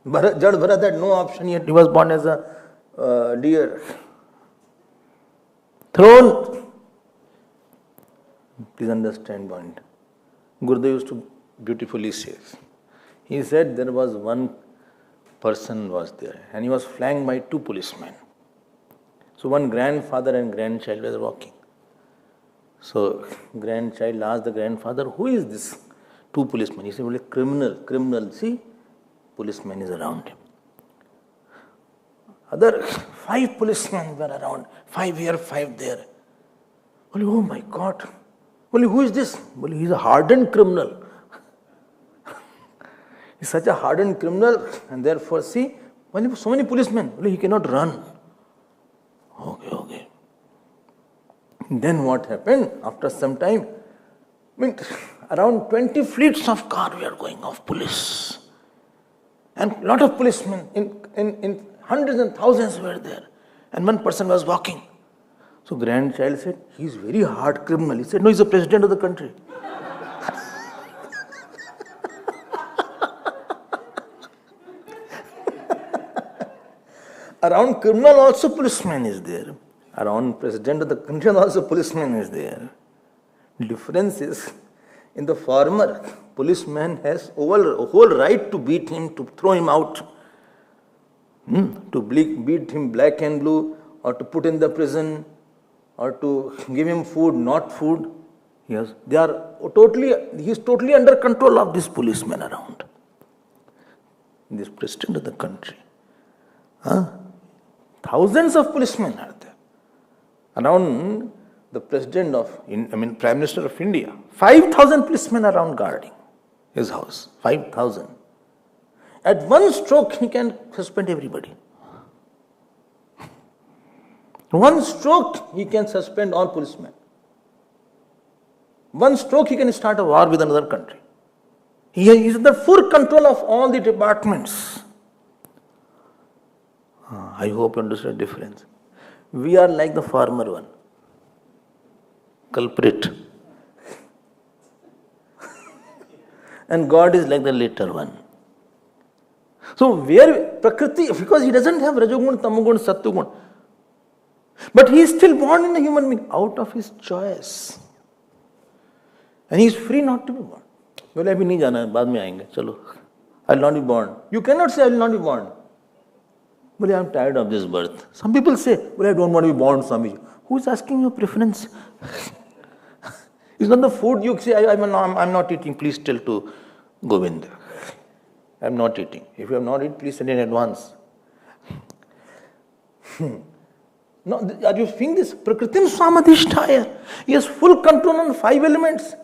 Speaker 1: Jad Bharat had no option yet. He was born as a deer. Thrown. Please understand point. Gurudev used to beautifully say. He said there was one person was there and he was flanked by two policemen. So one grandfather and grandchild were walking. So grandchild asked the grandfather, who is this? Two policemen. He said, well, criminal. See, policeman is around him. Other 5 policemen were around. 5 here, 5 there. Well, oh my God. Well, who is this? Well, he is a hardened criminal. He is such a hardened criminal, and therefore, see, well, so many policemen, well, he cannot run. Okay. Then what happened? After some time, around 20 fleets of cars were going of police. And a lot of policemen, in hundreds and thousands were there. And one person was walking. So grandchild said, he is very hard criminal. He said, no, he is the president of the country. Around criminal also policeman is there. Around president of the country also policeman is there. Difference is, in the former, policeman has a whole right to beat him, to throw him out, to beat him black and blue, or to put in the prison, or to give him food, not food. Yes, he is totally under control of this policeman around. This president of the country.
Speaker 2: Thousands of policemen are there. Around the president Prime Minister of India, 5,000 policemen around guarding his house. 5,000. At one stroke, he can suspend everybody. One stroke, he can suspend all policemen. One stroke, he can start a war with another country. He is in the full control of all the departments. I hope you understand the difference. We are like the former one, culprit. And God is like the later one. So where Prakriti, because he doesn't have Rajogun, Tamogun, Sattugun, but he is still born in a human being out of his choice. And he is free not to be born. बोले अभी नहीं जाना है, बाद में आएंगे, चलो. I will not be born. You cannot say I will not be born. बोले I am tired of this birth. Some people say, बोले I don't want to be born, Swamiji. Who is asking your preference? It's not the food you say, I'm not eating, please tell to Govind. I am not eating. If you have not eaten, please send in advance. No, are you seeing this? Prakritim Swamadhisthaya. He has full control on 5 elements.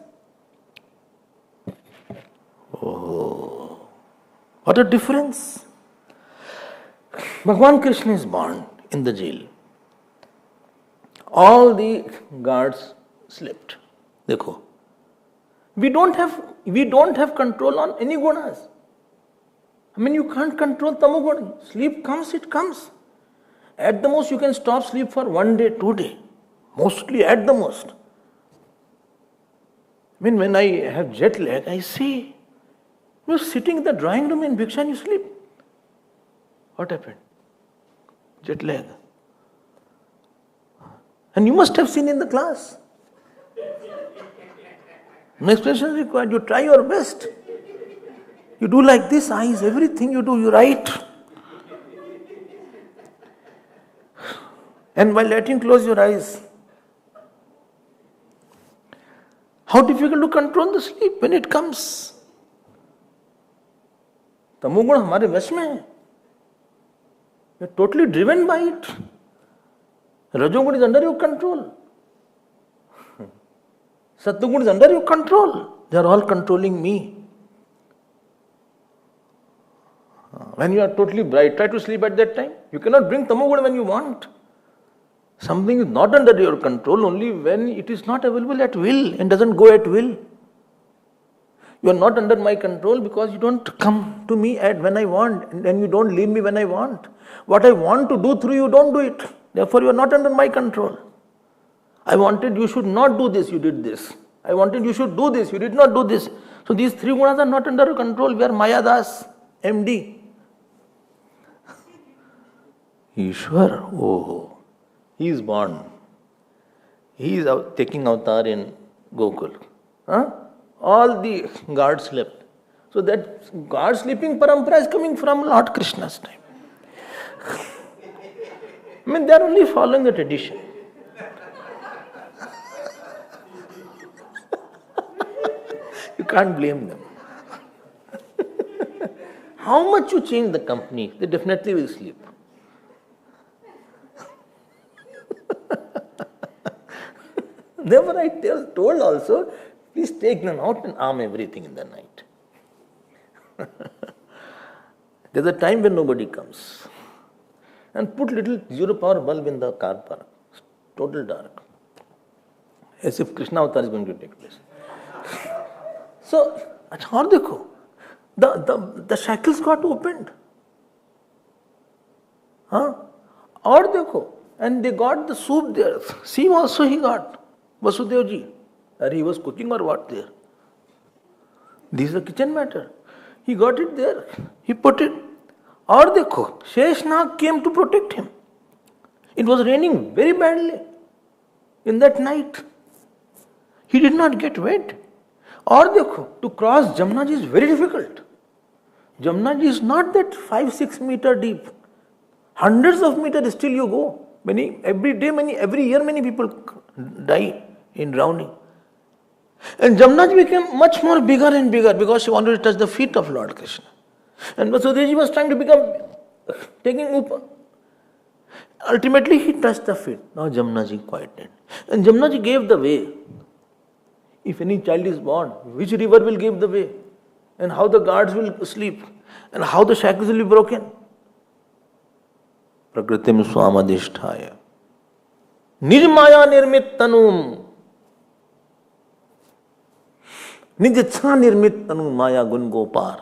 Speaker 2: Oh, what a difference. Bhagwan Krishna is born in the jail. All the guards slept. Dekho. We don't have control on any gunas. You can't control tamoguna. Sleep comes, it comes. At the most, you can stop sleep for 1 day, 2 days. Mostly at the most. When I have jet lag, I see you're sitting in the drawing room in Bhiksha and you sleep. What happened? Jet lag. And you must have seen in the class. No explanation is required. You try your best. You do like this, eyes, everything you do, you write. And while letting close your eyes, how difficult to control the sleep when it comes. तमोगुण हमारे वश में है. We are totally driven by it. Rajoguna is under your control. Sattoguna is under your control. They are all controlling me. When you are totally bright, try to sleep at that time. You cannot bring tamoguna when you want. Something is not under your control only when it is not available at will and doesn't go at will. You are not under my control because you don't come to me at when I want and you don't leave me when I want. What I want to do through you, don't do it. Therefore, you are not under my control. I wanted you should not do this, you did this. I wanted you should do this, you did not do this. So these 3 gunas are not under control. We are Mayadas, MD. Ishwar, oh, he is born. He is taking avatar in Gokul. All the guards slept. So that guard sleeping parampara is coming from Lord Krishna's time. They are only following the tradition. You can't blame them. How much you change the company, they definitely will sleep. Therefore I told also, please take them out and arm everything in the night. There's a time when nobody comes. And put little 0 power bulb in the car park. It's total dark. As if Krishna Avatar is going to take place. So, aur dekho, the shackles got opened. Aur dekho, and they got the soup there. Sieve also he got. Vasudevji. Or he was cooking or what there. This is a kitchen matter. He got it there. He put it. Aur dekho, Sheshnag came to protect him. It was raining very badly in that night. He did not get wet. Aur dekho, to cross Jamnaji is very difficult. Jamnaji is not that 5-6 meter deep. Hundreds of meters still you go. Every year many people die in drowning. And Jamnaji became much more bigger and bigger because she wanted to touch the feet of Lord Krishna. And Vasudevji was trying to taking Upa. Ultimately, he touched the feet. Now Jamnaji quieted. And Jamnaji gave the way. If any child is born, which river will give the way? And how the guards will sleep? And how the shackles will be broken? Prakritim swamadhisthaya. Nij maya nirmit tanum. Nijcha nirmit tanum maya gun gopar.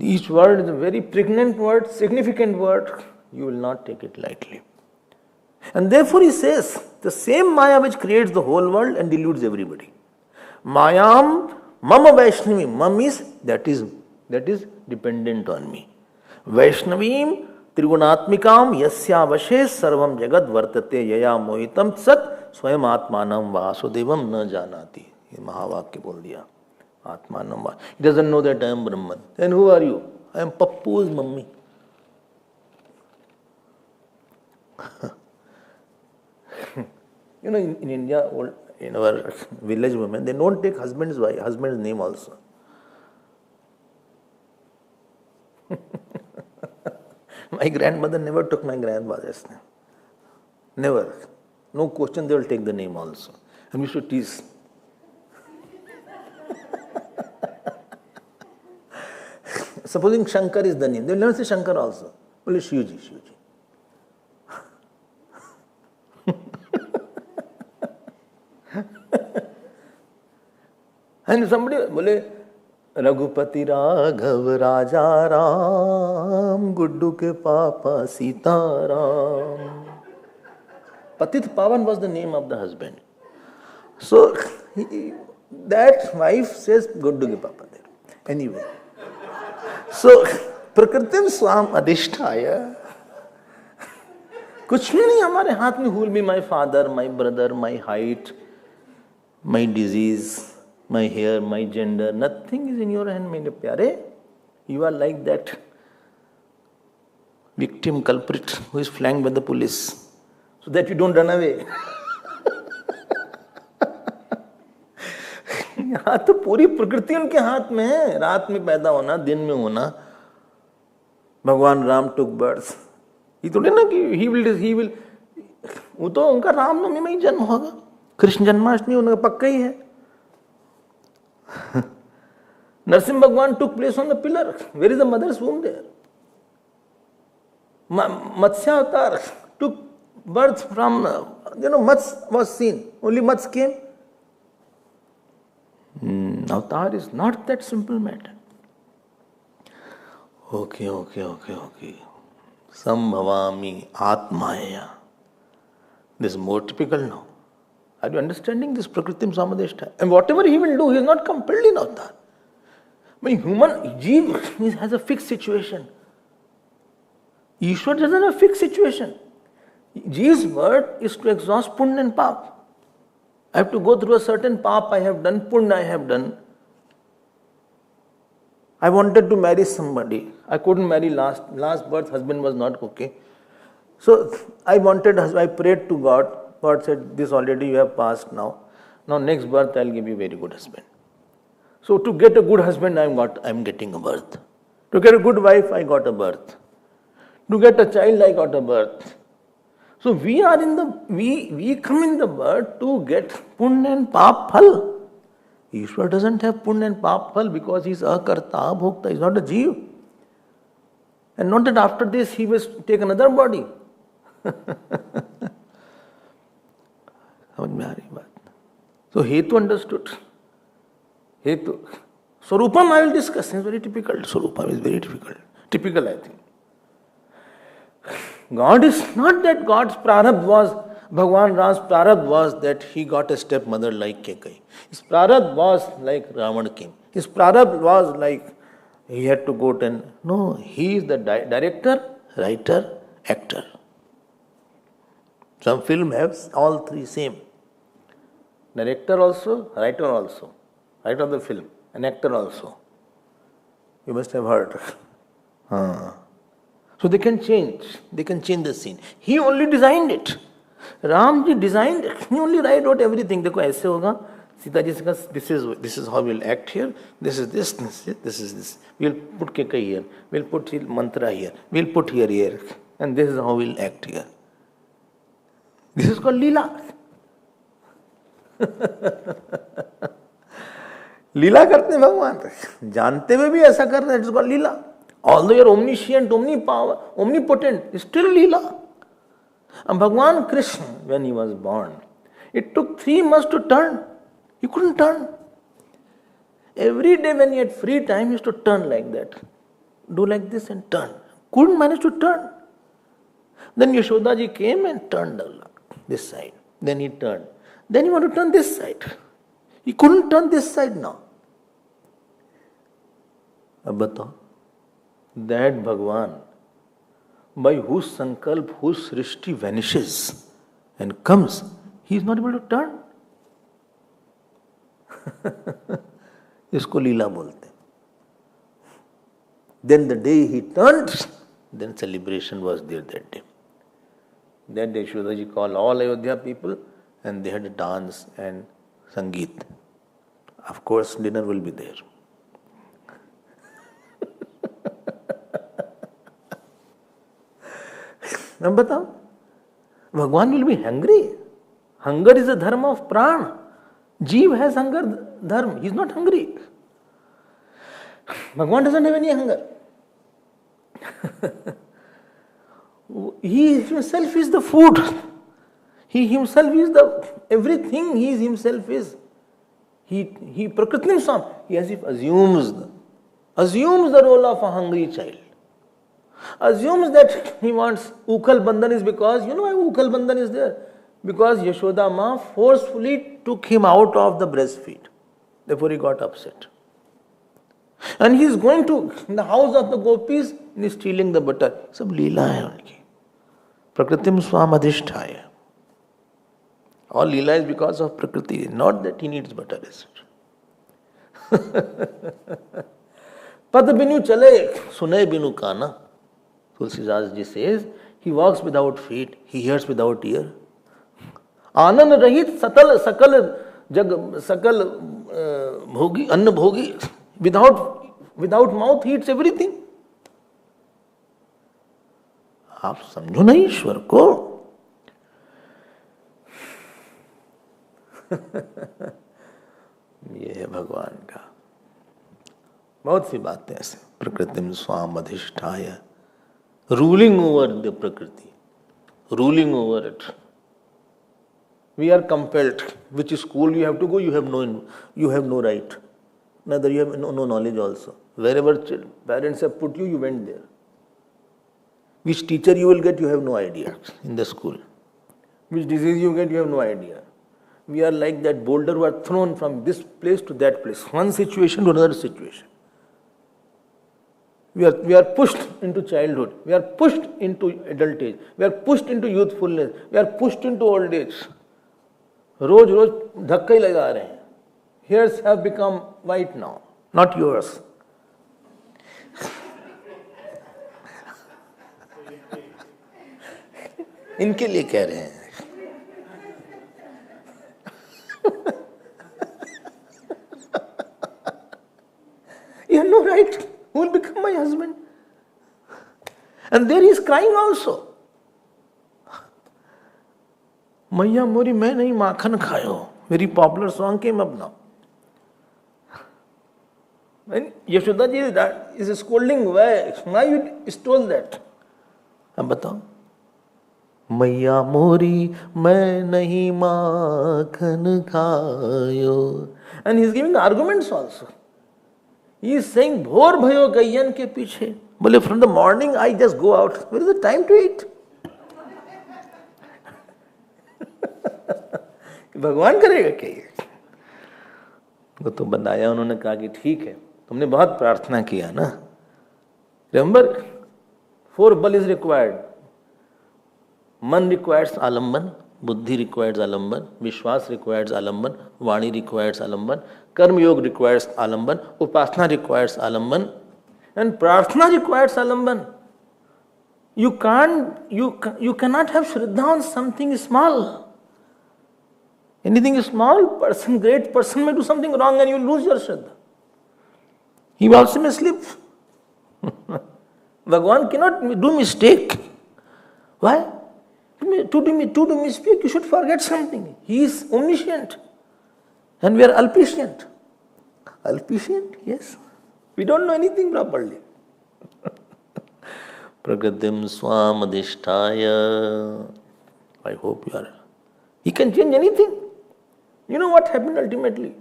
Speaker 2: Each word is a very pregnant word, significant word. You will not take it lightly. And therefore he says, the same Maya which creates the whole world and deludes everybody. Mayam mama Vaishnavi. Mam is that is dependent on me. Vaishnavim trigunatmikam yasya vashe sarvam jagad vartate yaya mohitam sat swayam atmanam vasudevam na janati. ये महावाक्य बोल दिया. Atmanam va. He doesn't know that I am Brahman. Then who are you? I am Pappu's mummy. You know, in India, in our village women, they don't take husband's name also. My grandmother never took my grandfather's name. Never. No question, they will take the name also. And we should tease. Supposing Shankar is the name, they will never say Shankar also. Only Shivji. And somebody bole Raghupati Raghav Raja Ram Guddu ke Papa Sita Ram. Patit Pavan was the name of the husband. So that wife says Guddu ke Papa there. Anyway. So Prakritim Swam Adhisthaya. कुछ भी नहीं हमारे हाथ में. Who will be my father, my brother, my height, my disease, my hair, my gender? Nothing is in your hand, मेरे प्यारे. You are like that victim culprit who is flanked by the police, so that you don't run away. यहाँ तो पूरी प्रकृति उनके हाथ में है. रात में पैदा होना, दिन में होना. भगवान राम took birth. ये थोड़ी ना कि he will वो तो उनका रामनवमी में ही जन्म होगा. कृष्ण जन्माष्टमी उनका पक्का ही है. Narasimha Bhagwan took place on the pillar. Where is the mother's womb there? Matsya Avataar took birth from, Mats was seen. Only Mats came. Avatar is not that simple matter. Okay. Sambhavami Atmaya. This is more typical now. Are you understanding this Prakritim Samadeshta? And whatever he will do, he is not compelled in Avatar. But human, Jeeva has a fixed situation. Ishwar doesn't have a fixed situation. Jeeva's word is to exhaust punya and pap. I have to go through a certain pap I have done, punya I have done. I wanted to marry somebody. I couldn't marry last birth, husband was not okay. So I prayed to God. God said, this already you have passed now. Now next birth I will give you a very good husband. So to get a good husband I am getting a birth. To get a good wife I got a birth. To get a child I got a birth. So we come in the birth to get punya and pap phal. Ishwar doesn't have punya and pap phal because he is akarta, bhokta, he is not a jeev. And not that after this he will take another body. So Hetu understood. Hetu. Swarupam I will discuss. It's very typical. Swarupam is very difficult. Typical, I think. God is not that God's prarabdh was, Bhagwan Ram's prarabdh was that he got a stepmother like Kekai. His prarabdh was like Ravan came. His prarabdh was like he had to go to... No, he is the director, writer, actor. Some film has all three same. Director also, writer also. Writer of the film, an actor also. You must have heard. So they can change the scene. He only designed it. Ramji designed it. He only wrote everything. Dekho aise hoga. Sita ji says, this is how we'll act here. This is this. We'll put Kekai here. We'll put mantra here. We'll put here. and this is how we'll act here. This is called Leela. लीला करते हैं भगवान, जानते हुए भी ऐसा कर रहे हैं, it's called Leela. Although you are omniscient, omnipotent, it's still Leela. And Bhagwan Krishna, when he was born, it took 3 months to turn. He couldn't turn. Every day when he had free time, he used to turn like that. Do like this and turn. Couldn't manage to turn. Then Yashoda ji came and turned this side. Then he turned. Then he wanted to turn this side. He couldn't turn this side now. Ab batao, that Bhagwan, by whose sankalp, whose srishti vanishes and comes, he is not able to turn. इसको लीला बोलते हैं. Then the day he turned, then celebration was there that day. That day Yashoda ji called all Ayodhya people and they had a dance and sangeet. Of course, dinner will be there. Now बताओ, Bhagwan will be hungry. Hunger is a dharma of prana. Jeeva has hunger dharma. He is not hungry. Bhagwan doesn't have any hunger. He himself is the food. He himself is the everything. He himself is. He prakritim swam. He as if assumes the role of a hungry child. Assumes that he wants ukal bandhan is because, you know why ukal bandhan is there? Because Yashoda Ma forcefully took him out of the breastfeed. Therefore he got upset. And he is going to the house of the gopis and is stealing the butter. Sab leela hai unki. Prakritim swam adhisthaya. All leela is because of prakriti, not that he needs butter. Pad binu chale, sunay binu kana. Tulsidas ji says, he walks without feet, he hears without ear. Anand rahit sakal bhogi, anna bhogi, without mouth he eats everything. आप समझो ना ईश्वर को. ये है भगवान का. बहुत सी बातें ऐसे. प्रकृतिम स्वाम अधिष्ठाय, ruling over the prakriti, ruling over it. We are compelled. Which school you have to go, you have no right. Neither you have no knowledge also. Wherever parents have put you, you went there. Which teacher you will get, you have no idea in the school. Which disease you get, you have no idea. We are like that boulder who are thrown from this place to that place, one situation to another situation. We are pushed into childhood. We are pushed into adult age. We are pushed into youthfulness. We are pushed into old age. रोज धक्के ही लगा रहे हैं. Hairs have become white now, not yours. इनके लिए कह रहे हैं. You have no right. Who will become my husband? And there he is crying also. Maiya Mori, मैं नहीं माखन खायो. Very popular song came up now. And Yashoda ji is scolding, why you stole that? अब बताओ. मैया मोरी मैं नहीं माखन खायो. And he is giving arguments also. He is saying, भोर भयो गैयन के पीछे. बोले, from the morning I just go out. Where is the time to eat? भगवान करेगा क्या ये? वो तो बताया उन्होंने, कहा कि ठीक है, तुमने बहुत प्रार्थना किया ना. Remember, 4 bal is required. Man requires Alamban, Buddhi requires Alamban, Vishwas requires Alamban, Vaani requires Alamban, Karma Yoga requires Alamban, Upasana requires Alamban, and Praarthana requires Alamban. You cannot have Shraddha on something small. Anything small, great person may do something wrong and you lose your Shraddha. He also may slip. Bhagwan cannot do mistake. Why? To me speak, you should forget something. He is omniscient. And we are alpiscient. Alpiscient? Yes. We don't know anything properly.
Speaker 1: Pragatim swamadhisthaya. I hope you are.
Speaker 2: He can change anything. You know what happened ultimately?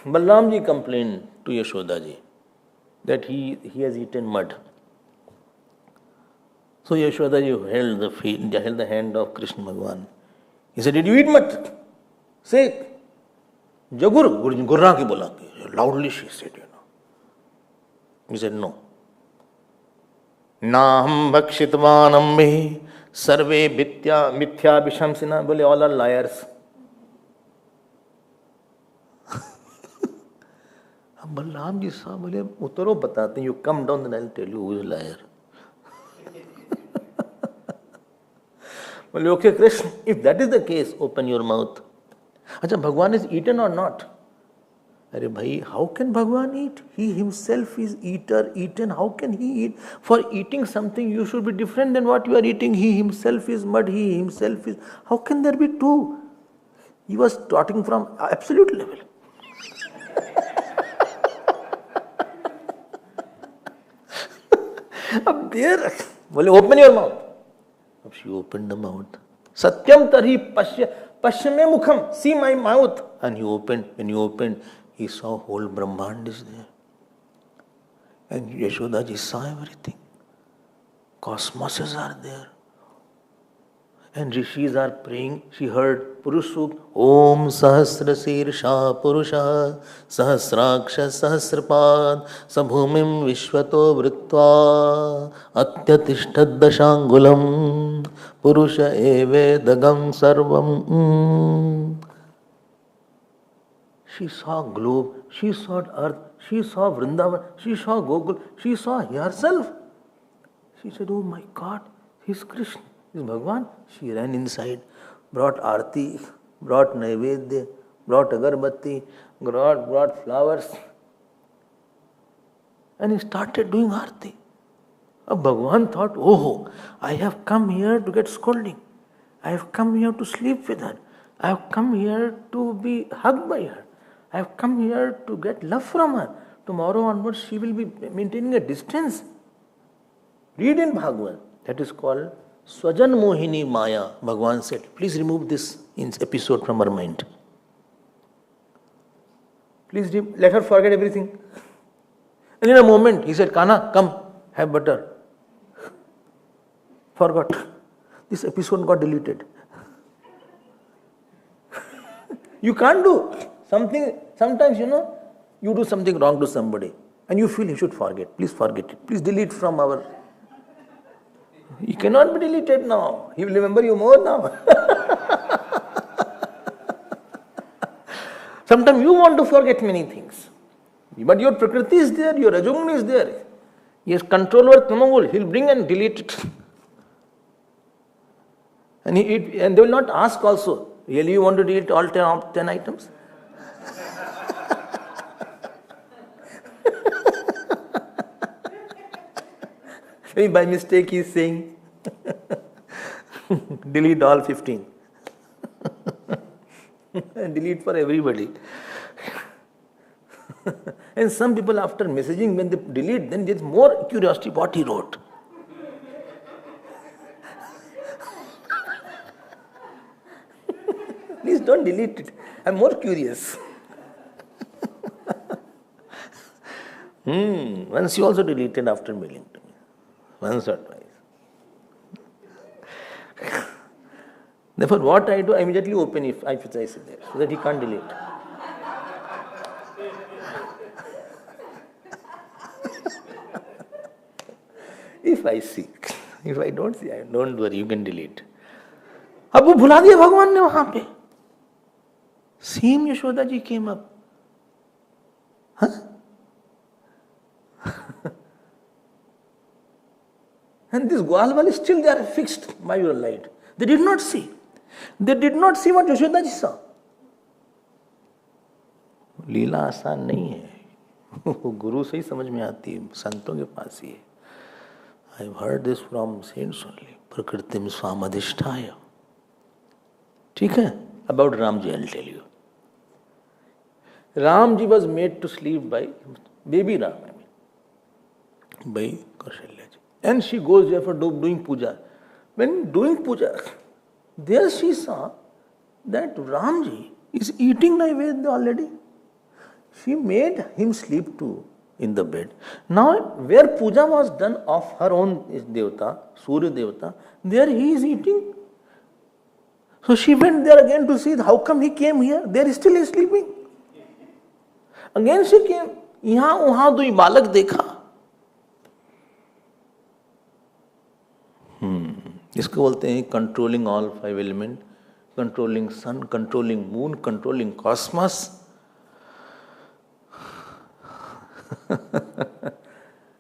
Speaker 1: Balramji complained to Yashodaji that he has eaten mud. So Yashodaji held the hand of Krishna Bhagwan. He said, did you eat mud? Say, Jagur, Gurra ki bola. Loudly she said, He said, no. Naham bhakshitvanam me sarve mithya vishamsina. Bole, all are liars. Balram ji saw, bole, utaro batate, you come down, then I'll tell you who is liar. Well, okay, Krishna, if that is the case, open your mouth. Acha, Bhagwan is eaten or not? Arey bhai, how can Bhagwan eat? He himself is eaten. How can he eat? For eating something, you should be different than what you are eating. He himself is mud. He himself is. How can there be two? He was starting from absolute level. Up there, well, open your mouth. She opened the mouth. Satyam tarhi pashyame mukham. See my mouth. And when he opened, he saw whole Brahmand is there. And Yashodaji saw everything. Cosmoses are there. And rishis are praying. She heard Purushuk. Om sahasra sirsha purusha sahasraksha sahasrapad sabhumim vishvato vrittva atyatishthad dashangulam purusha eve dagam sarvam. She saw globe, she saw earth, she saw Vrindavan, she saw Gokul, she saw herself. She said, oh my God, he's Krishna, he's Bhagwan. She ran inside, brought arti, brought naivedya, brought agarbatti, brought flowers. And he started doing arti. Bhagwan thought, oh, I have come here to get scolding. I have come here to sleep with her. I have come here to be hugged by her. I have come here to get love from her. Tomorrow onwards, she will be maintaining a distance. Read in Bhagavad. That is called Swajan Mohini Maya. Bhagwan said, please remove this episode from her mind. Please let her forget everything. And in a moment, he said, Kana, come, have butter. Forgot. This episode got deleted. You can't do something. Sometimes, you do something wrong to somebody and you feel you should forget. Please forget it. Please delete from our. He cannot be deleted now. He will remember you more now. Sometimes you want to forget many things. But your Prakriti is there, your Rajoguna is there. He has control over Tamagul. He will bring and delete it. And they will not ask also, really you want to delete all 10 items? Maybe by mistake he is saying, delete all 15. And delete for everybody. And some people after messaging, when they delete, then there is more curiosity what he wrote. Please don't delete it. I am more curious. Once you also deleted after mailing to me. Once or twice. Therefore, what I do, I immediately open if I say there, so that he can't delete. If I see, if I don't see, don't worry, you can delete. अब वो भुला दिया भगवान ने वहां पे. Same Yashoda ji came up. Huh? And this Gwalwal is still there, fixed by your light. They did not see. They did not see what Yashoda ji saw. लीला आसान नहीं है. वो गुरु से ही समझ में आती है, संतों के पास ही है.
Speaker 2: I've heard this from saints only. Prakritim swamadhisthaya. ठीक है? About Ramji I'll tell you. Ramji was made to sleep by baby Ram, by Kausalya ji. And she goes there for doing puja. When doing puja, there she saw that Ramji is eating Naivedya already. She made him sleep too in the bed. Now, where puja was done of her own Devata, Surya Devata, there he is eating. So she went there again to see how come he came here. There still he is sleeping. Again she came. यहाँ वहाँ दो बालक देखा. इसको बोलते हैं controlling all five elements, controlling sun, controlling moon, controlling cosmos.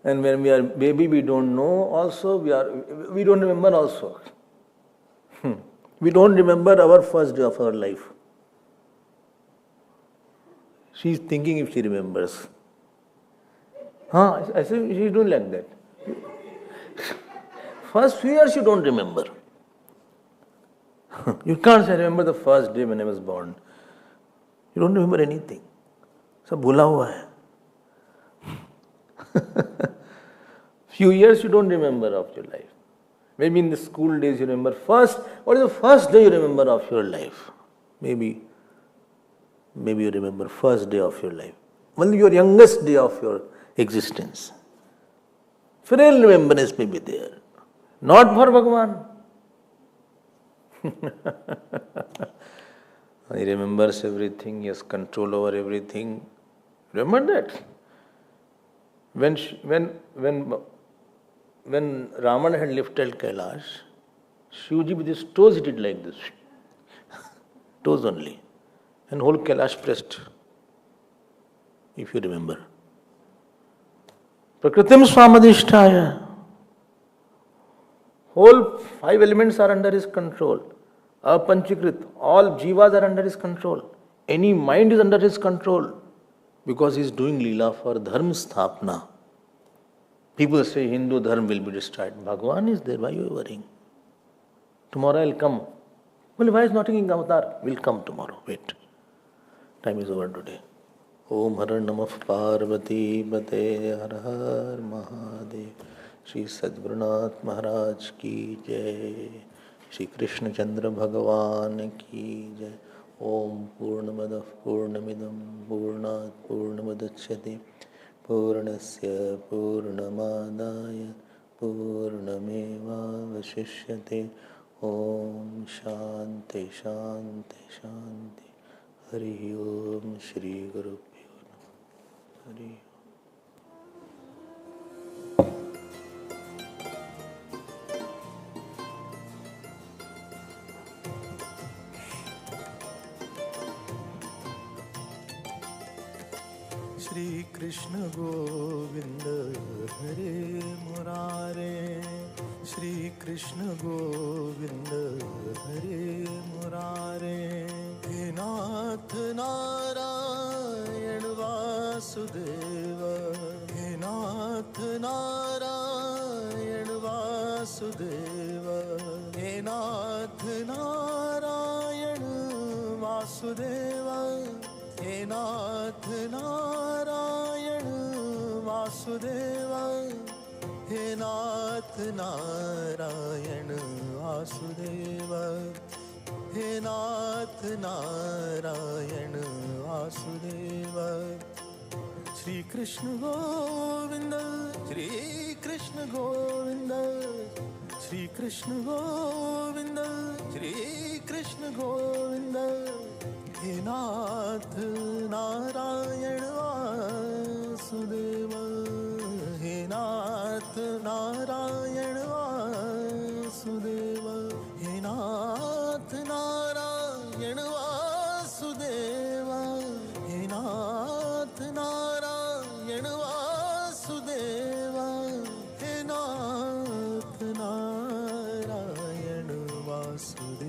Speaker 2: And when we are baby, we don't know also, we don't remember also. We don't remember our first day of our life. She is thinking if she remembers. I say she is doing like that. First few years you don't remember. You can't say, I remember the first day when I was born. You don't remember anything. सब भूला हुआ है. Few years you don't remember of your life. Maybe in the school days you remember first. What is the first day you remember of your life? Maybe you remember first day of your life. Well, your youngest day of your existence. Frail remembrance may be there. Not for Bhagwan. He remembers everything. He has control over everything. Remember that. When Raman had lifted Kailash, Shivji with his toes did like this. Toes only. And whole Kailash pressed. If you remember. Prakritim swamadhisthaya. Whole five elements are under his control. Apanchikrit, all jivas are under his control. Any mind is under his control. Because he is doing Leela for Dharma samsthaapanaa. People say Hindu Dharma will be destroyed. Bhagwan is there, why are you worrying? Tomorrow I'll come. Well, why is not in Avataar? We'll come tomorrow. Wait. Time is over today. Om Har Namah Parvati Bate Har Har Mahadev. Shri Sadgurunath Maharaj ki Jai. Shri Krishna Chandra Bhagavan ki Jai. Om Purnamadav Purnamidam Purnat Purnamadachyate Purnasya Purnamadaya Purnameva Vashishyate. Om Shanti Shanti Shanti. Hari Om Shri Guru Pyo Namaha. Hari
Speaker 1: Shri Krishna Govinda Hare Murare. Shri Krishna Govinda Hare Murare. He Nath Narayan Vasudeva. He Nath Narayan Vasudeva. He Nath Narayan Vasudeva. He Nath Narayan Vasudeva. He Nath Narayan Vasudeva. He Nath Narayan Vasudeva. Shri Krishna Govinda, Shri Krishna Govinda, Shri Krishna Govinda, Shri Krishna Govinda. He Nath Narayan Vasudeva. He Nath Narayan Vasudeva. He Nath Narayan Vasudeva. He Nath Narayan Vasudeva. He Nath Narayan Vasudeva.